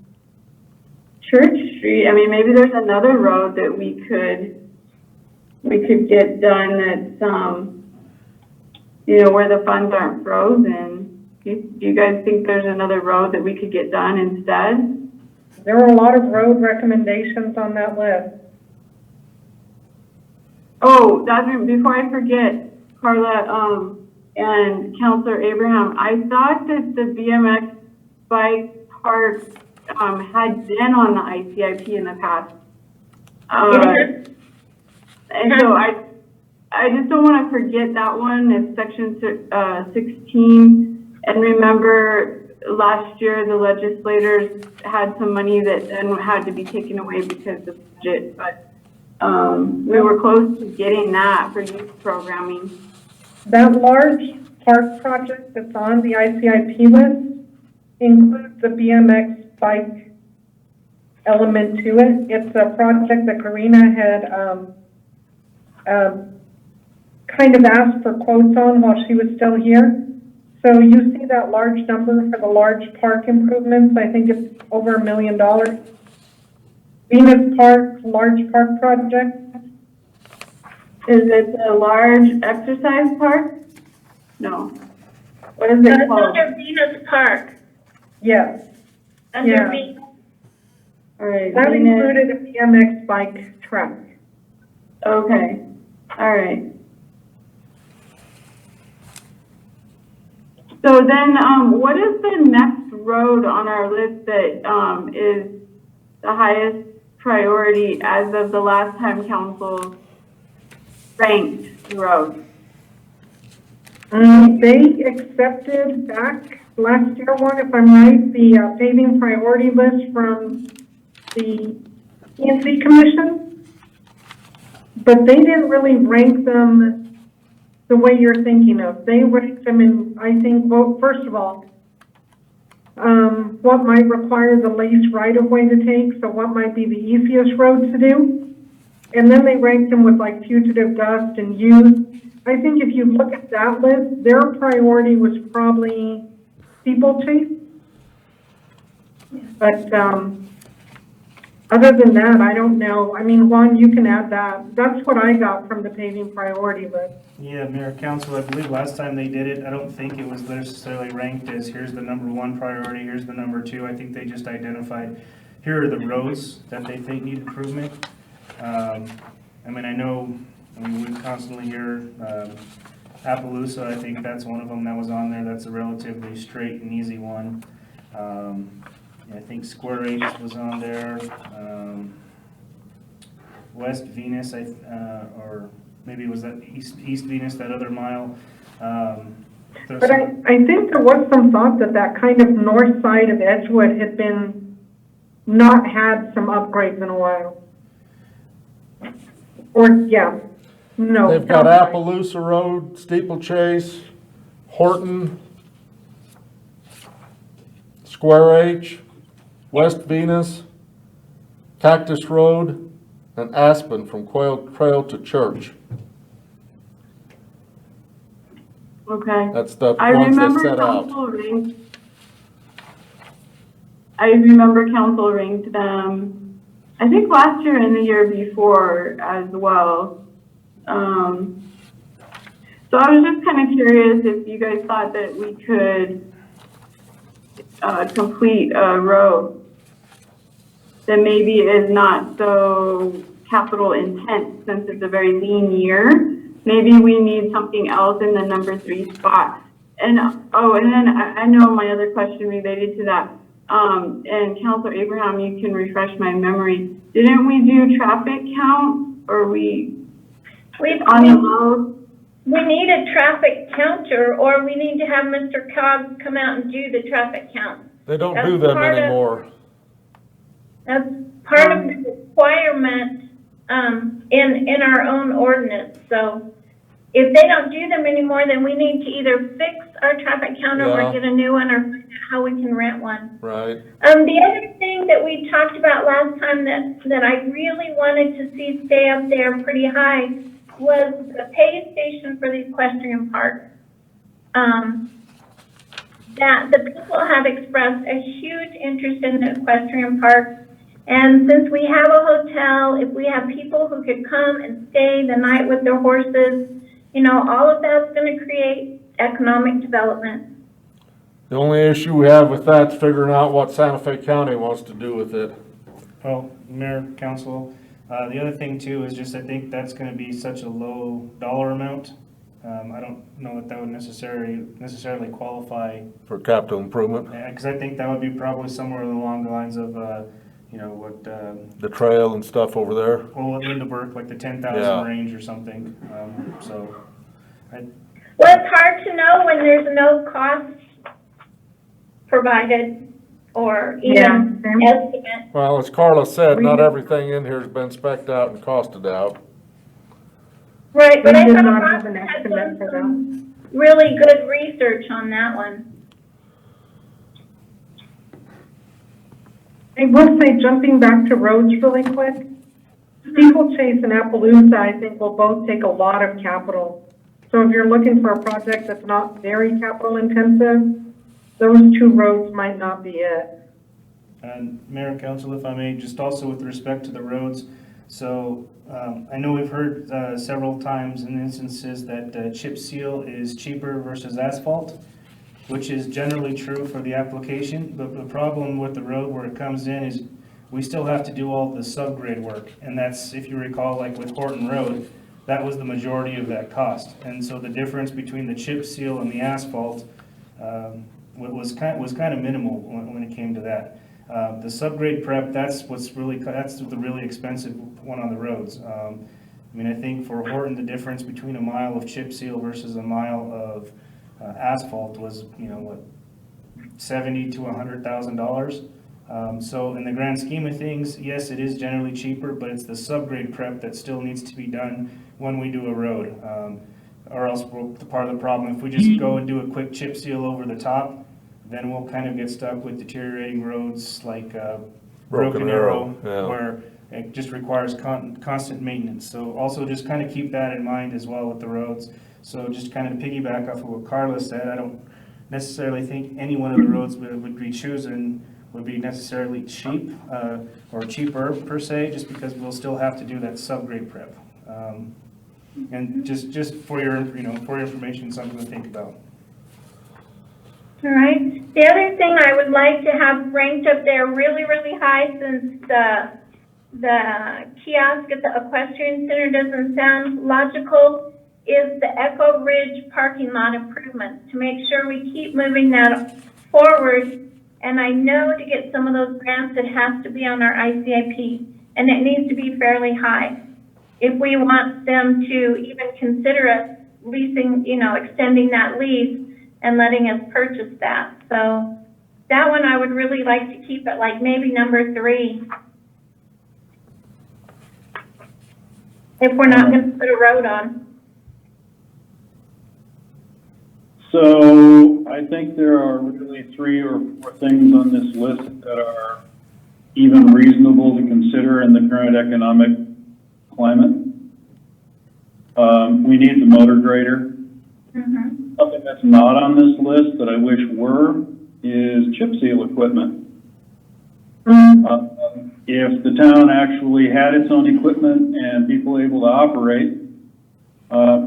Church Street. I mean, maybe there's another road that we could get done that's, where the funds aren't frozen. Do you guys think there's another road that we could get done instead? There were a lot of road recommendations on that list. Oh, before I forget, Carla, and Councilor Abraham, I thought that the BMX bike park had been on the ICIP in the past. And so I just don't want to forget that one. It's section 16. And remember last year the legislators had some money that then had to be taken away because of budget. But we were close to getting that for youth programming. That large park project that's on the ICIP list includes the BMX bike element to it. It's a project that Karina had kind of asked for quotes on while she was still here. So you see that large number for the large park improvements. I think it's over $1 million. Venus Park, large park project. Is it a large exercise park? No. What is it called? Under Venus Park. Yes. Under Venus. All right. That Venus. included a BMX bike track. Okay. All right. So then, what is the next road on our list that is the highest priority as of the last time council ranked the road? They accepted back last year one, if I'm right, the paving priority list from the E&C Commission, but they didn't really rank them the way you're thinking of. They ranked them in, I think, well, first of all, what might require the least right-of-way to take, so what might be the easiest road to do, and then they ranked them with like fugitive dust and use. I think if you look at that list, their priority was probably steeplechase. But other than that, I don't know. I mean, Juan, you can add that. That's what I got from the paving priority list. Yeah, Mayor, Council, I believe last time they did it, I don't think it was necessarily ranked as here's the #1 priority, here's the #2. I think they just identified, here are the roads that they think need improvement. I mean, we constantly hear Appaloosa, I think that's one of them that was on there. That's a relatively straight and easy one. I think Square H was on there. West Venus, or maybe it was that East Venus, that other mile. But I think there was some thought that kind of north side of Edgewood had been not had some upgrades in a while. Or, yeah, no. They've got Appaloosa Road, Steeplechase, Horton, Square H, West Venus, Cactus Road, and Aspen from Quail Trail to Church. Okay. That's the I ones that remember set out. I remember council ranked them I think last year and the year before as well. So I was just kind of curious if you guys thought that we could complete a road that maybe is not so capital intense since it's a very lean year. Maybe we need something else in the number 3 spot. And, oh, and then I know my other question related to that. And Councilor Abraham, you can refresh my memory. Didn't we do traffic count, or we on the road? We need a traffic counter, or we need to have Mr. Cobb come out and do the traffic count. They don't do them anymore. That's part of the requirement, in our own ordinance. So if they don't do them anymore, then we need to either fix our traffic counter or get a new one, or find out how we can rent one. Right. The other thing that we talked about last time that I really wanted to see stay up there pretty high was the pay station for the equestrian park. That the people have expressed a huge interest in the equestrian park. And since we have a hotel, if we have people who could come and stay the night with their horses, you know, all of that's going to create economic development. The only issue we have with that is figuring out what Santa Fe County wants to do with it. Well, Mayor, Council, the other thing too is just I think that's going to be such a low dollar amount. I don't know that would necessarily qualify For capital improvement. because I think that would be probably somewhere along the lines of, you know, what The trail and stuff over there. well, Lindeberg, like the 10,000 Yeah. range or something. Well, it's hard to know when there's no cost provided or even estimate. Well, as Carla said, not everything in here has been spec'd out and costed out. Right, but I did thought not Rob have an had estimate done for some really good research on that one. I will say, jumping back to roads really quick, Steeplechase and Appaloosa, I think, will both take a lot of capital. So if you're looking for a project that's not very capital intensive, those 2 roads might not be it. And Mayor and Council, if I may, just also with respect to the roads, so I know we've heard several times in instances that chip seal is cheaper versus asphalt, which is generally true for the application, but the problem with the road where it comes in is we still have to do all the subgrade work, and that's, if you recall, like with Horton Road, that was the majority of that cost. And so the difference between the chip seal and the asphalt was kind of minimal when it came to that. The subgrade prep, that's the really expensive one on the roads. I mean, I think for Horton, the difference between a mile of chip seal versus a mile of asphalt was, you know, what, $70,000 to $100,000. So in the grand scheme of things, yes, it is generally cheaper, but it's the subgrade prep that still needs to be done when we do a road. Or else part of the problem, if we just go and do a quick chip seal over the top, then we'll kind of get stuck with deteriorating roads like Broken Arrow, yeah. where it just requires constant maintenance. So also just kind of keep that in mind as well with the roads. So just kind of piggyback off of what Carla said, I don't necessarily think any one of the roads would be chosen would be necessarily cheap or cheaper per se, just because we'll still have to do that subgrade prep. And just for your information, something to think about. All right. The other thing I would like to have ranked up there really, really high, since the kiosk at the Equestrian Center doesn't sound logical, is the Echo Ridge parking lot improvements, to make sure we keep moving that forward. And I know to get some of those grants, it has to be on our ICIP, and it needs to be fairly high if we want them to even consider us leasing, extending that lease and letting us purchase that. So that one I would really like to keep at like maybe number 3. If we're not going to put a road on. So I think there are really 3 or 4 things on this list that are even reasonable to consider in the current economic climate. We need the motor grader. Mm-hmm. Something that's not on this list that I wish were is chip seal equipment. If the town actually had its own equipment and people able to operate,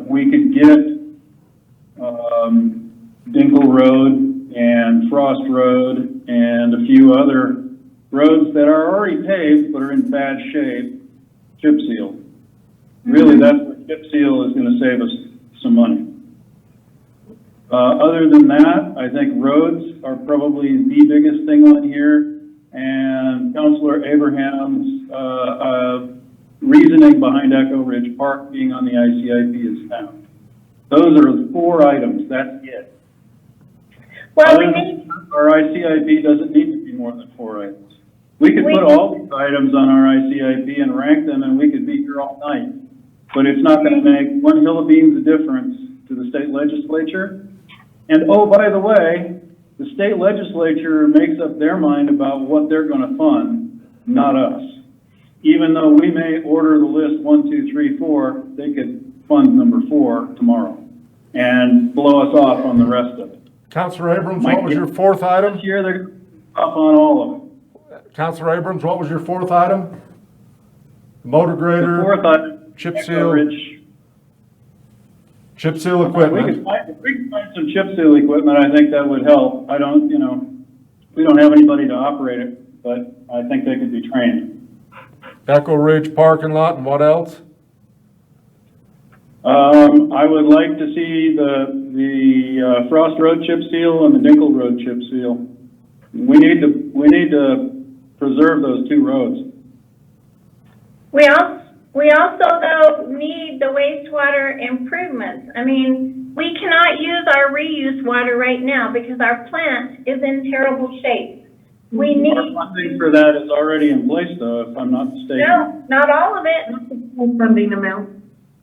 we could get Dinkle Road and Frost Road and a few other roads that are already paved but are in bad shape, chip seal. Really, that's what chip seal is going to save us some money. Other than that, I think roads are probably the biggest thing on here, and Councilor Abraham's reasoning behind Echo Ridge Park being on the ICIP is sound. Those are the 4 items. That's it. Well, we need, Our ICIP doesn't need to be more than 4 items. We could put all these items on our ICIP and rank them, and we could be here all night. But it's not going to make one hill of beans a difference to the state legislature. And oh, by the way, the state legislature makes up their mind about what they're going to fund, not us. Even though we may order the list 1, 2, 3, 4, they could fund number 4 tomorrow and blow us off on the rest of it. Councilor Abrams, what was your 4th item? This year they're up on all of them. Councilor Abrams, what was your 4th item? Motor grader, The 4th item, chip Echo seal, Ridge. chip seal If equipment. we could find some chip seal equipment, I think that would help. I don't, we don't have anybody to operate it, but I think they could be trained. Echo Ridge parking lot, and what else? I would like to see the Frost Road chip seal and the Dinkle Road chip seal. We need to preserve those 2 roads. we also though need the wastewater improvements. I mean, we cannot use our reuse water right now because our plant is in terrible shape. We Our need, funding for that is already in place, though, if I'm not mistaken. no, not all of it. Full funding amount.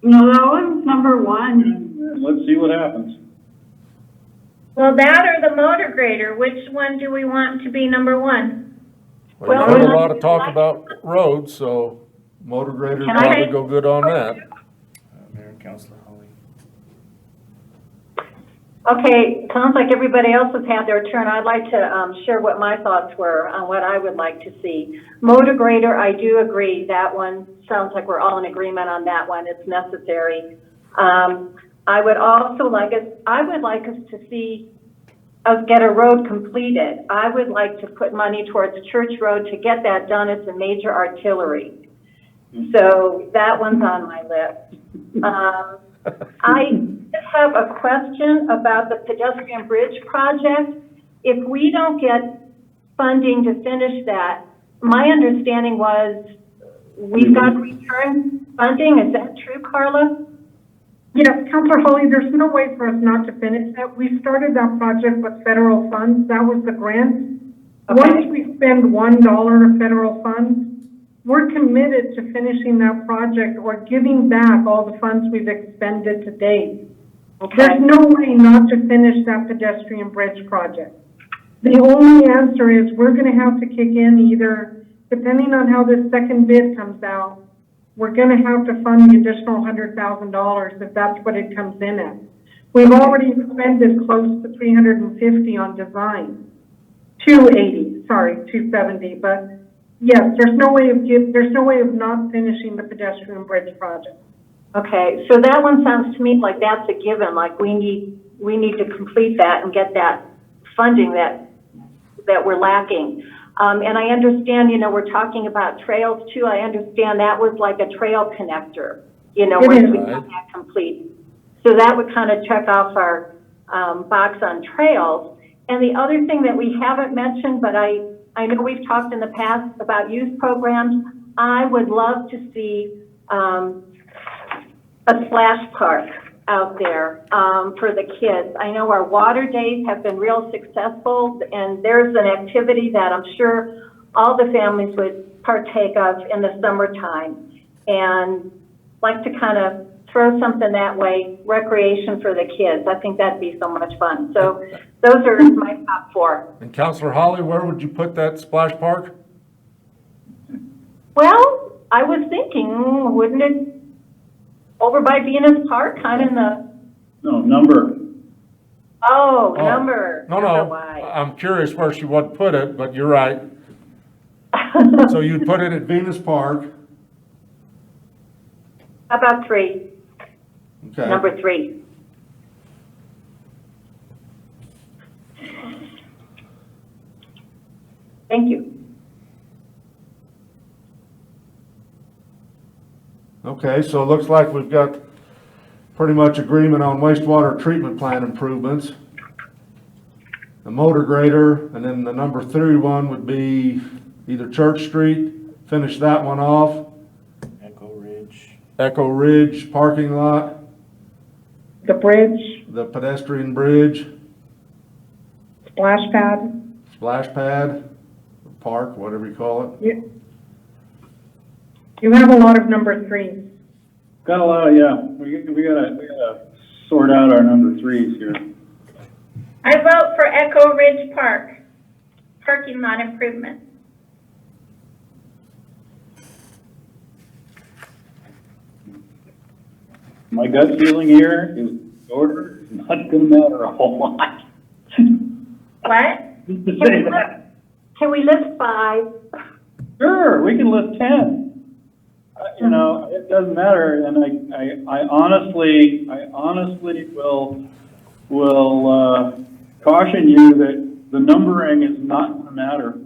No, that one's number 1. Let's see what happens. Well, that or the motor grader, which one do we want to be number 1? Well, Well, you heard a we're lot not- of talk about roads, so motor grader Can probably I- go good on that. Mayor and Councilor Holly. Okay, sounds like everybody else has had their turn. I'd like to share what my thoughts were on what I would like to see. Motor grader, I do agree. That one sounds like we're all in agreement on that one. It's necessary. I would also like us to see us get a road completed. I would like to put money towards Church Road to get that done. It's a major artillery. So that one's on my list. I have a question about the Pedestrian Bridge project. If we don't get funding to finish that, my understanding was we've got to return funding. Is that true, Carla? Yes, Councilor Holly, there's no way for us not to finish that. We started that project with federal funds. That was the grant. Okay. Once we spend $1 of federal funds, we're committed to finishing that project or giving back all the funds we've expended to date. Okay. There's no way not to finish that pedestrian bridge project. The only answer is we're gonna have to kick in either, depending on how this second bid comes out, we're gonna have to fund the additional $100,000 if that's what it comes in at. We've already expended close to 350 on design. 270, but yes, there's no way of not finishing the pedestrian bridge project. Okay, so that one sounds to me like that's a given, like we need to complete that and get that funding that we're lacking. And I understand, we're talking about trails too. I understand that was like a trail connector, once we got that complete. So that would kind of check off our box on trails. And the other thing that we haven't mentioned, but I know we've talked in the past about youth programs. I would love to see a splash park out there for the kids. I know our water days have been real successful, and there's an activity that I'm sure all the families would partake of in the summertime. And like to kind of throw something that way, recreation for the kids. I think that'd be so much fun. So those are my top 4. And Councilor Holly, where would you put that splash park? Well, I was thinking, wouldn't it over by Venus Park, kind of in the... No, number. Oh, number. No, Number Y. I'm curious where she would put it, but you're right. So you'd put it at Venus Park. How about 3? Okay. Number 3. Thank you. Okay, so it looks like we've got pretty much agreement on wastewater treatment plant improvements. The motor grader, and then the number 3 one would be either Church Street, finish that one off. Echo Ridge parking lot, The bridge, the pedestrian bridge, splash pad. splash pad, park, whatever you call it. You have a lot of number 3s. Got a lot of, yeah, we gotta sort out our number 3s here. I vote for Echo Ridge Park, parking lot improvement. My gut feeling here is order is not gonna matter a whole lot. What? Just to say that. Can we list 5? Sure, we can list 10. You know, it doesn't matter, and I honestly will caution you that the numbering is not gonna matter.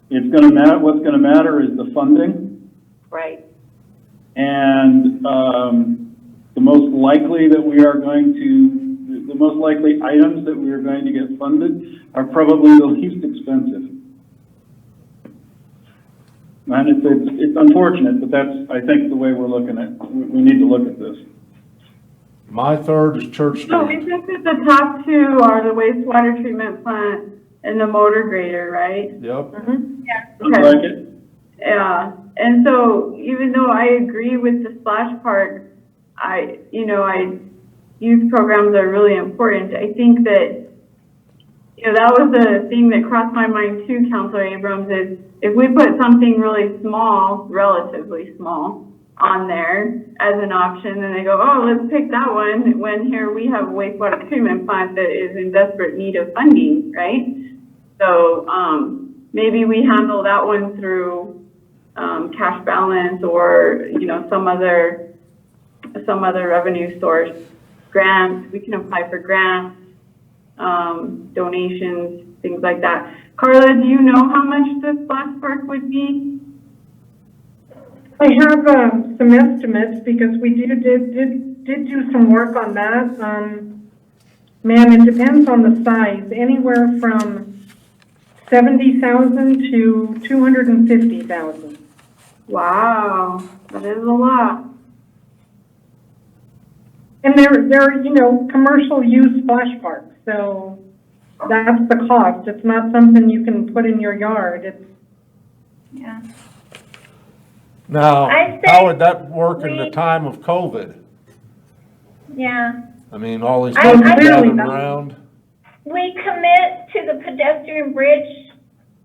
It's gonna matter, what's gonna matter is the funding, Right. and, the most likely items that we are going to get funded are probably the least expensive. And it's unfortunate, but that's, I think, the way we're looking at it. We need to look at this. My 3rd is Church So we Street. think that the top 2 are the wastewater treatment plant and the motor grader, right? Yep. Sounds like it? Yeah, and so even though I agree with the splash park, youth programs are really important. I think that, that was the thing that crossed my mind too, Councilor Abrams, is if we put something really small, relatively small, on there as an option, and they go, oh, let's pick that one, when here we have a wastewater treatment plant that is in desperate need of funding, right? So, maybe we handle that one through, cash balance or, some other revenue source. Grants, we can apply for grants, donations, things like that. Carla, do you know how much the splash park would be? I have some estimates because we did do some work on that. Man, it depends on the size, anywhere from 70,000 to 250,000. Wow, that is a lot. And they're commercial use splash parks, so that's the cost. It's not something you can put in your yard. It's Yeah. Now, I say how would that work in the time of COVID? Yeah. I mean, all these I people really gathering don't. around. We commit to the pedestrian bridge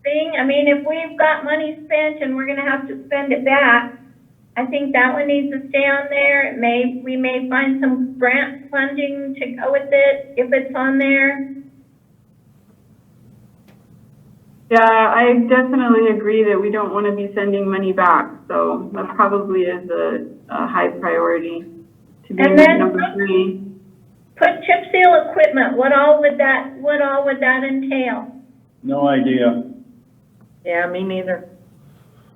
thing. I mean, if we've got money spent and we're gonna have to spend it back, I think that one needs to stay on there. We may find some grant funding to go with it if it's on there. Yeah, I definitely agree that we don't want to be sending money back, so that probably is a high priority to be And then- number 3. Put chip seal equipment. What all would that entail? No idea. Yeah, me neither.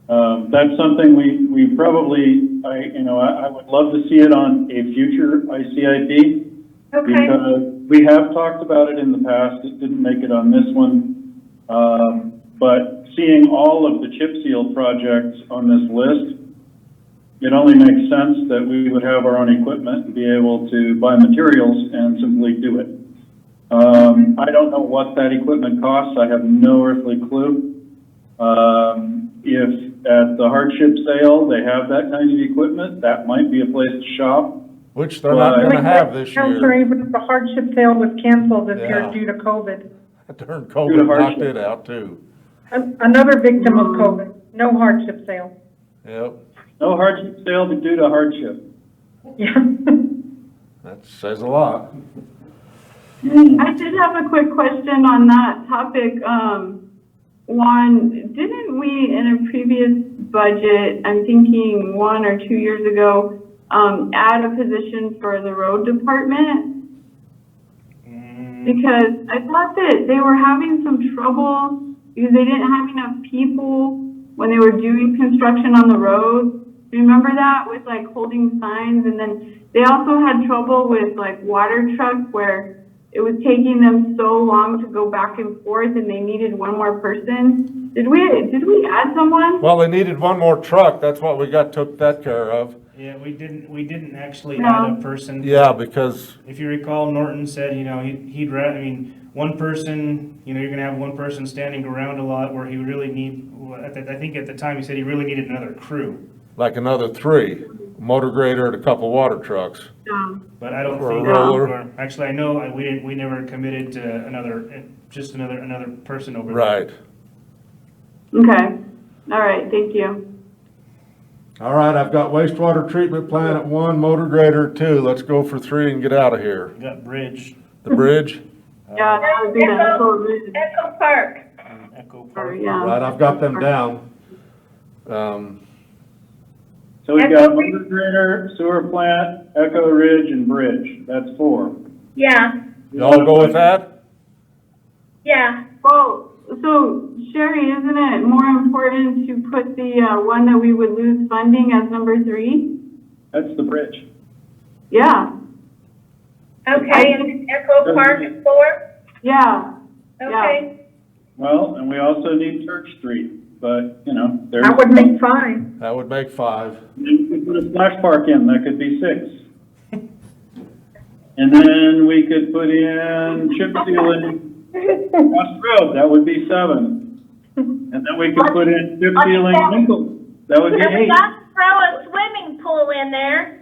That's something we probably, I would love to see it on a future ICIP. Okay. Because we have talked about it in the past, it didn't make it on this one. But seeing all of the chip seal projects on this list, it only makes sense that we would have our own equipment and be able to buy materials and simply do it. I don't know what that equipment costs, I have no earthly clue. If at the hardship sale, they have that kind of equipment, that might be a place to shop. Which they're not gonna have this Councilor year. Abrams, the hardship sale was canceled this year Yeah. due to COVID. During Due to COVID, knocked hardship. it out too. Another victim of COVID. No hardship sale. Yep, No hardship sale due to hardship. Yeah. that says a lot. I did have a quick question on that topic. Juan, didn't we in a previous budget, I'm thinking 1 or 2 years ago, add a position for the road department? Because I thought that they were having some trouble because they didn't have enough people when they were doing construction on the road. Remember that with like holding signs? And then they also had trouble with like water trucks where it was taking them so long to go back and forth and they needed one more person. Did we add someone? Well, they needed one more truck. That's what we took that care of. Yeah, we didn't actually No. add a person. Yeah, because, If you recall, Norton said, I mean, one person, you're gonna have one person standing around a lot where he really I think at the time he said he really needed another crew. like another 3, motor grader and a couple water trucks. But I don't Or a think, roller. or actually, I know we never committed to another person over there. Right. Okay. All right. Thank you. All right, I've got wastewater treatment plant at 1, motor grader at 2. Let's go for 3 and get out of here. We got Bridge, The bridge? Yeah, that would be the Echo Park. Echo Or, Park. yeah. Right, I've got them down. So we've got motor grader, sewer plant, Echo Ridge, and Bridge. That's 4. Yeah, Y'all go with that? yeah. Well, so Sherry, isn't it more important to put the one that we would lose funding as number 3? That's the bridge. Yeah. Okay, and Echo Park is 4? Yeah. Okay. Well, and we also need Church Street, but, there's, That would make 5. That would make 5. you could put a splash park in, that could be 6. And then we could put in chip sealing across the road, that would be 7. And then we could put in chip sealing Nichols, that would be And we 8. got to throw a swimming pool in there.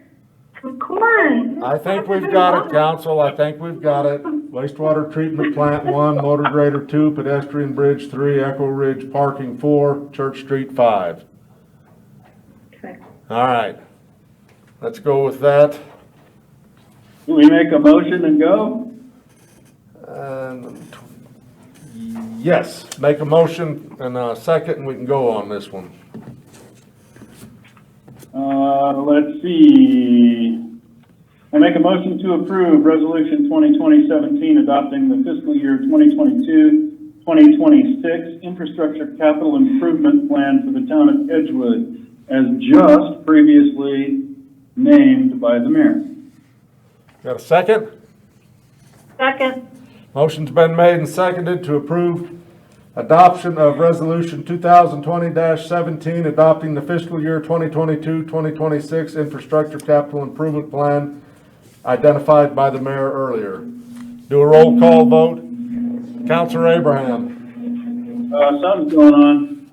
Of course. I think we've got it, council. I think we've got it. Wastewater treatment plant 1, motor grader 2, pedestrian bridge 3, Echo Ridge parking 4, Church Street 5. Okay. All right. Let's go with that. Do we make a motion and go? Yes, make a motion and a second and we can go on this one. Let's see. I make a motion to approve Resolution 2020-17 adopting the fiscal year 2022-2026 infrastructure capital improvement plan for the town of Edgewood as just previously named by the mayor. Got a second? Second. Motion's been made and seconded to approve adoption of Resolution 2020-17, adopting the fiscal year 2022-2026 infrastructure capital improvement plan identified by the mayor earlier. Do a roll call vote. Counselor Abraham. Something's going on.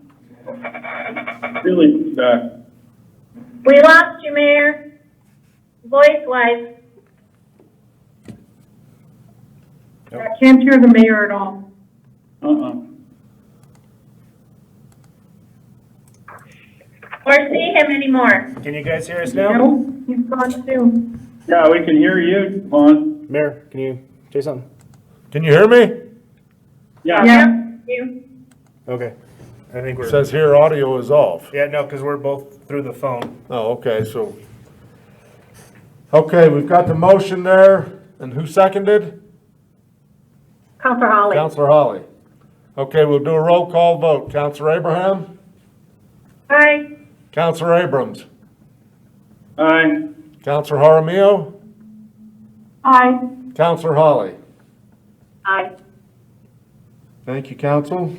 Really back. We lost you, Mayor. Voice-wise. I can't hear the mayor at all. Or see him anymore. Can you guys hear us now? No, he's gone too. Yeah, we can hear you, Vaughn. Mayor, can you say something? Can you hear me? Yeah. Yeah. You. Okay. I think It we're, says here audio is off. yeah, no, because we're both through the phone. Oh, okay, so. Okay, we've got the motion there. And who seconded? Counselor Holly. Counselor Holly. Okay, we'll do a roll call vote. Counselor Abraham? Aye. Counselor Abrams? Aye. Counselor Jaramillo? Aye. Counselor Holly? Aye. Thank you, council.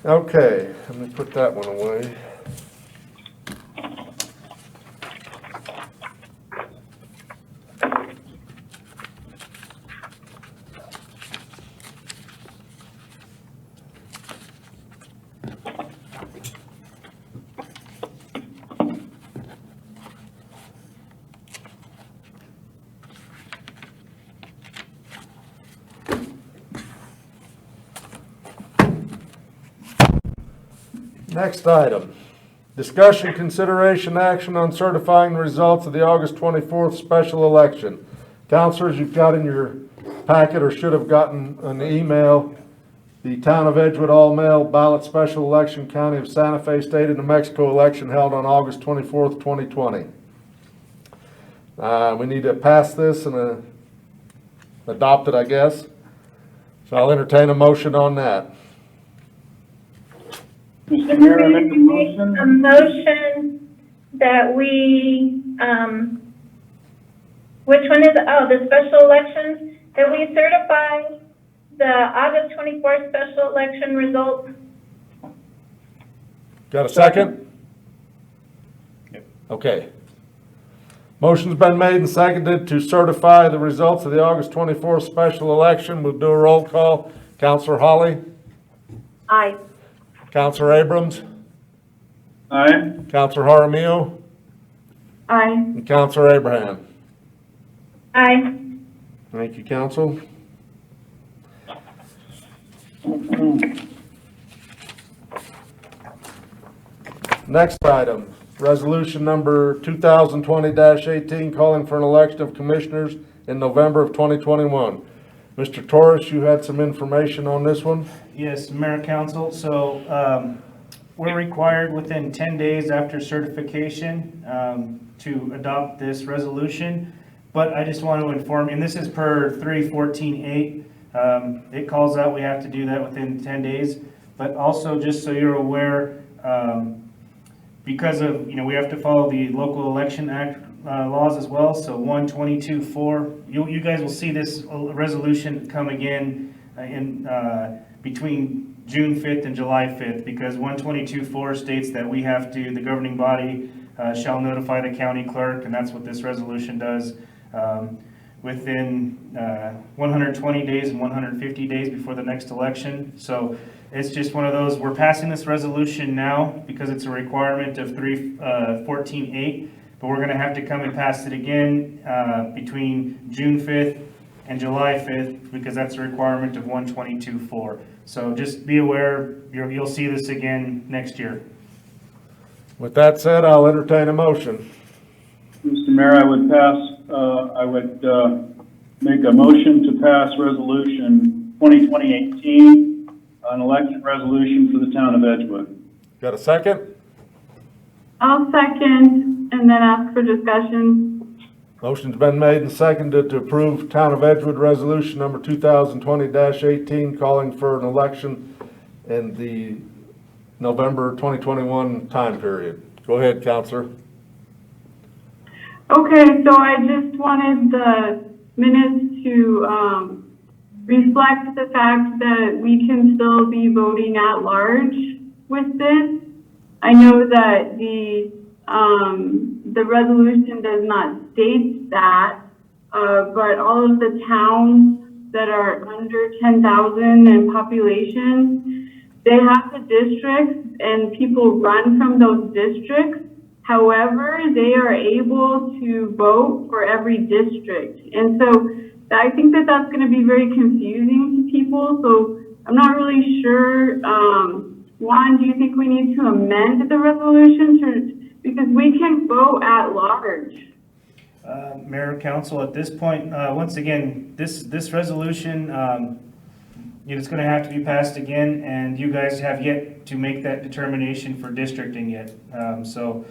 Okay, let me put that one away. Next item, discussion, consideration, action on certifying the results of the August 24th special election. Councilors, you've got in your packet or should have gotten an email. The Town of Edgewood all-mail ballot special election, County of Santa Fe, State of New Mexico election held on August 24th, 2020. We need to pass this and adopt it, I guess. So I'll entertain a motion on that. Mr. Mayor, I make a motion. A motion that we, which one is, the special elections, that we certify the August 24th special election results. Got a second? Yep. Okay. Motion's been made and seconded to certify the results of the August 24th special election. We'll do a roll call. Counselor Holly? Aye. Counselor Abrams? Aye. Counselor Jaramillo? Aye. And Counselor Abraham? Aye. Thank you, Counsel. Next item, resolution number 2020-18, calling for an election of commissioners in November of 2021. Mr. Torres, you had some information on this one? Yes, Mayor, Council, so we're required within 10 days after certification to adopt this resolution, but I just want to inform you, and this is per 314.8, it calls out we have to do that within 10 days, but also just so you're aware, because of, we have to follow the local election act laws as well, so 122.4, you guys will see this resolution come again in between June 5th and July 5th, because 122.4 states that we have to, the governing body shall notify the county clerk, and that's what this resolution does, within 120 days and 150 days before the next election. So it's just one of those, we're passing this resolution now because it's a requirement of 314.8, but we're gonna have to come and pass it again between June 5th and July 5th, because that's a requirement of 122.4. So just be aware, you'll see this again next year. With that said, I'll entertain a motion. Mr. Mayor, I would make a motion to pass resolution 2020-18, an election resolution for the town of Edgewood. Got a second? I'll second and then ask for discussion. Motion's been made and seconded to approve Town of Edgewood Resolution number 2020-18, calling for an election in the November 2021 time period. Go ahead, Counselor. Okay, so I just wanted the minutes to reflect the fact that we can still be voting at large with this. I know that the resolution does not state that, but all of the towns that are under 10,000 in population, they have the districts and people run from those districts. However, they are able to vote for every district. And so I think that that's going to be very confusing to people. So I'm not really sure. Juan, do you think we need to amend the resolution because we can vote at large? Mayor, Council, at this point, once again, this resolution, it's going to have to be passed again, and you guys have yet to make that determination for districting yet. So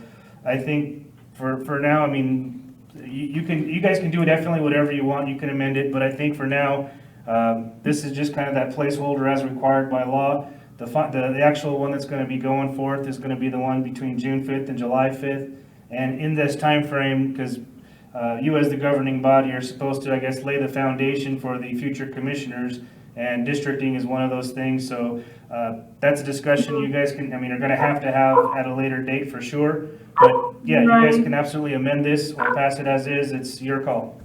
I think for now, I mean, you guys can do definitely whatever you want. You can amend it, but I think for now, this is just kind of that placeholder as required by law. The actual one that's going to be going forth is going to be the one between June 5th and July 5th. And in this time frame, because you as the governing body are supposed to, I guess, lay the foundation for the future commissioners, and districting is one of those things. So that's a discussion you guys are going to have at a later date for sure. But yeah, you guys can absolutely amend this or pass it as is. It's your call.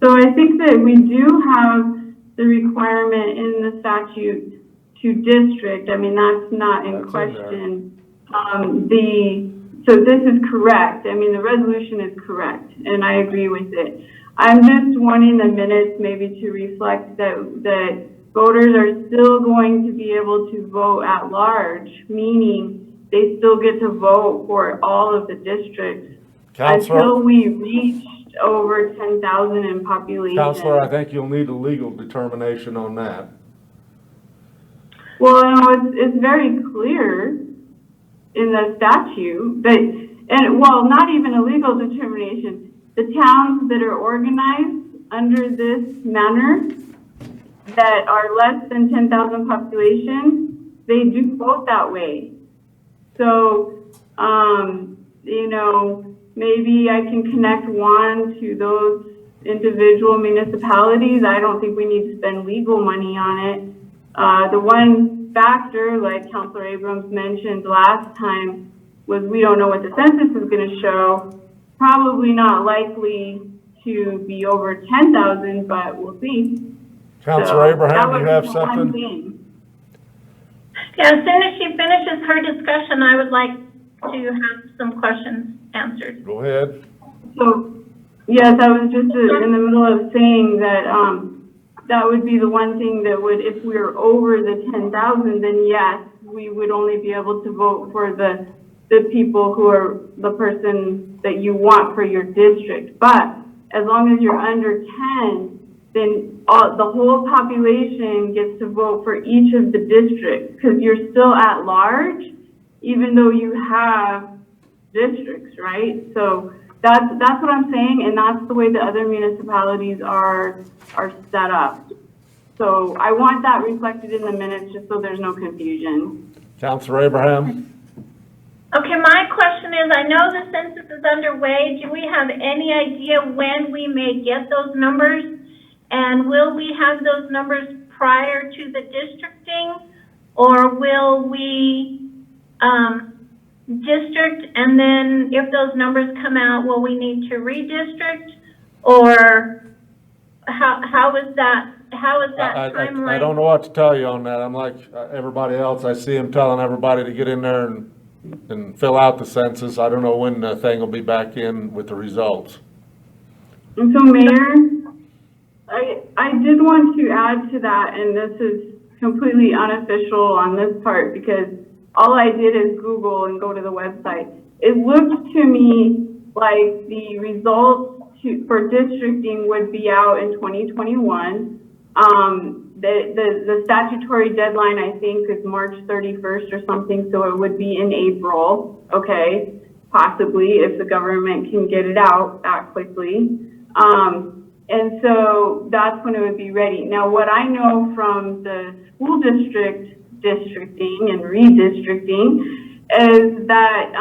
So I think that we do have the requirement in the statute to district. I mean, that's not in question. So this is correct. I mean, the resolution is correct, and I agree with it. I'm just wanting the minutes maybe to reflect that voters are still going to be able to vote at large, meaning they still get to vote for all of the districts until we reach over 10,000 in population. Counselor, I think you'll need a legal determination on that. Well, it's very clear in the statute that, and well, not even a legal determination. The towns that are organized under this manner that are less than 10,000 population, they do vote that way. So, you know, maybe I can connect Juan to those individual municipalities. I don't think we need to spend legal money on it. The one factor, like Councilor Abrams mentioned last time, was we don't know what the census is going to show. Probably not likely to be over 10,000, but we'll see. Councilor Abraham, you have something? Yeah, as soon as she finishes her discussion, I would like to have some questions answered. Go ahead. So, yes, I was just in the middle of saying that that would be the one thing that would, if we were over the 10,000, then yes, we would only be able to vote for the people who are the person that you want for your district. But as long as you're under 10, then the whole population gets to vote for each of the districts, because you're still at large, even though you have districts, right? So that's what I'm saying, and that's the way the other municipalities are set up. So I want that reflected in the minutes, just so there's no confusion. Councilor Abraham? Okay, my question is, I know the census is underway. Do we have any idea when we may get those numbers? And will we have those numbers prior to the districting? Or will we district, and then if those numbers come out, will we need to redistrict? Or how is that timeline? I don't know what to tell you on that. I'm like everybody else. I see him telling everybody to get in there and fill out the census. I don't know when the thing will be back in with the results. And so, Mayor, I did want to add to that, and this is completely unofficial on this part, because all I did is Google and go to the website. It looked to me like the results for districting would be out in 2021. The statutory deadline, I think, is March 31st or something, so it would be in April, okay, possibly, if the government can get it out that quickly. And so that's when it would be ready. Now, what I know from the school district districting and redistricting is that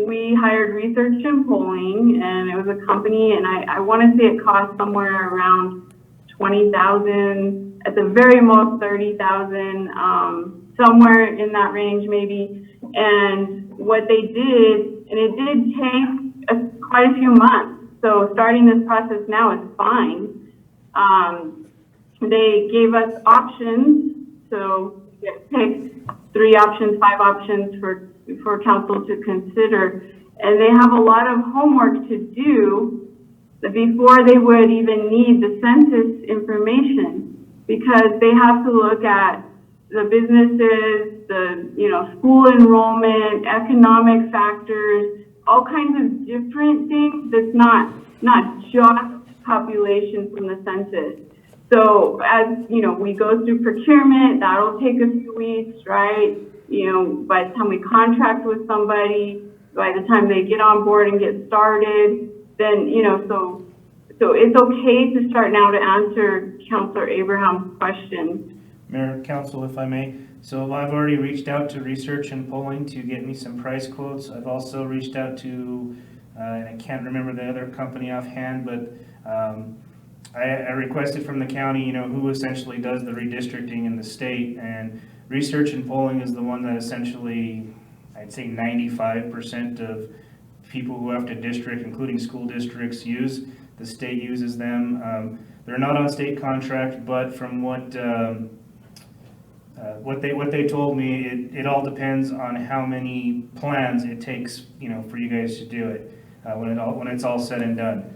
we hired Research and Polling, and it was a company, and I want to say it cost somewhere around 20,000, at the very most 30,000, somewhere in that range maybe. And what they did, and it did take quite a few months. So starting this process now is fine. They gave us options, so we picked 3 options, 5 options for council to consider. And they have a lot of homework to do before they would even need the census information, because they have to look at the businesses, the school enrollment, economic factors, all kinds of different things. That's not just population from the census. So as we go through procurement, that'll take a few weeks, right? By the time we contract with somebody, by the time they get on board and get started, then so it's okay to start now to answer Councilor Abraham's question. Mayor, Council, if I may. So I've already reached out to Research and Polling to get me some price quotes. I've also reached out to, and I can't remember the other company offhand, but I requested from the county, who essentially does the redistricting in the state, and Research and Polling is the one that essentially, I'd say 95% of people who have to district, including school districts, use. The state uses them. They're not on state contract, but from what they told me, it all depends on how many plans it takes, for you guys to do it when it's all said and done.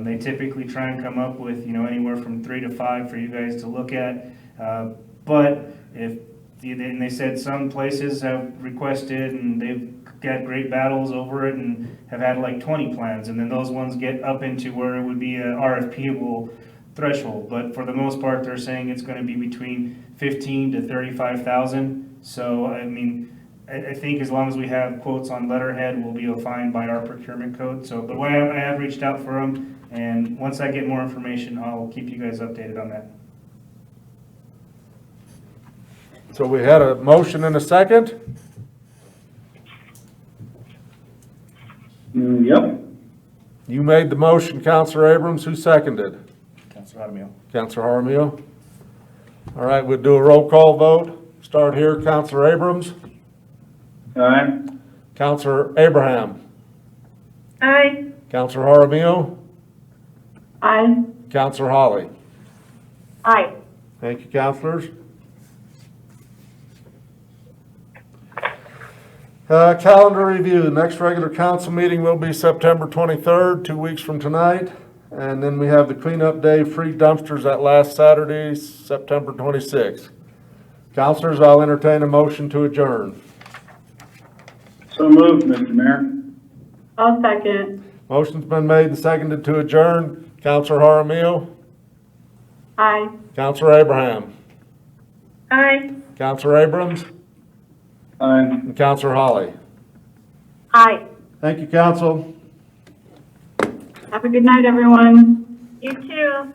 They typically try and come up with anywhere from 3 to 5 for you guys to look at. But and they said some places have requested and they've got great battles over it and have had like 20 plans, and then those ones get up into where it would be a RFP-able threshold. But for the most part, they're saying it's going to be between 15 to 35,000. So I mean, I think as long as we have quotes on letterhead, we'll be fine by our procurement code. So, but I have reached out for them, and once I get more information, I'll keep you guys updated on that. So we had a motion and a second. Yep. You made the motion, Counselor Abrams. Who seconded? Councilor Jaramillo. Counselor Jaramillo. All right, we'll do a roll call vote. Start here, Counselor Abrams. Aye. Counselor Abraham. Aye. Counselor Jaramillo. Aye. Counselor Holly. Aye. Thank you, counselors. Calendar review. Next regular council meeting will be September 23rd, 2 weeks from tonight. And then we have the cleanup day, free dumpsters that last Saturday, September 26th. Counselors, I'll entertain a motion to adjourn. So moved, Mr. Mayor. I'll second. Motion's been made and seconded to adjourn. Counselor Jaramillo. Aye. Counselor Abraham. Aye. Counselor Abrams. Aye. And Counselor Holly. Aye. Thank you, council. Have a good night, everyone. You too.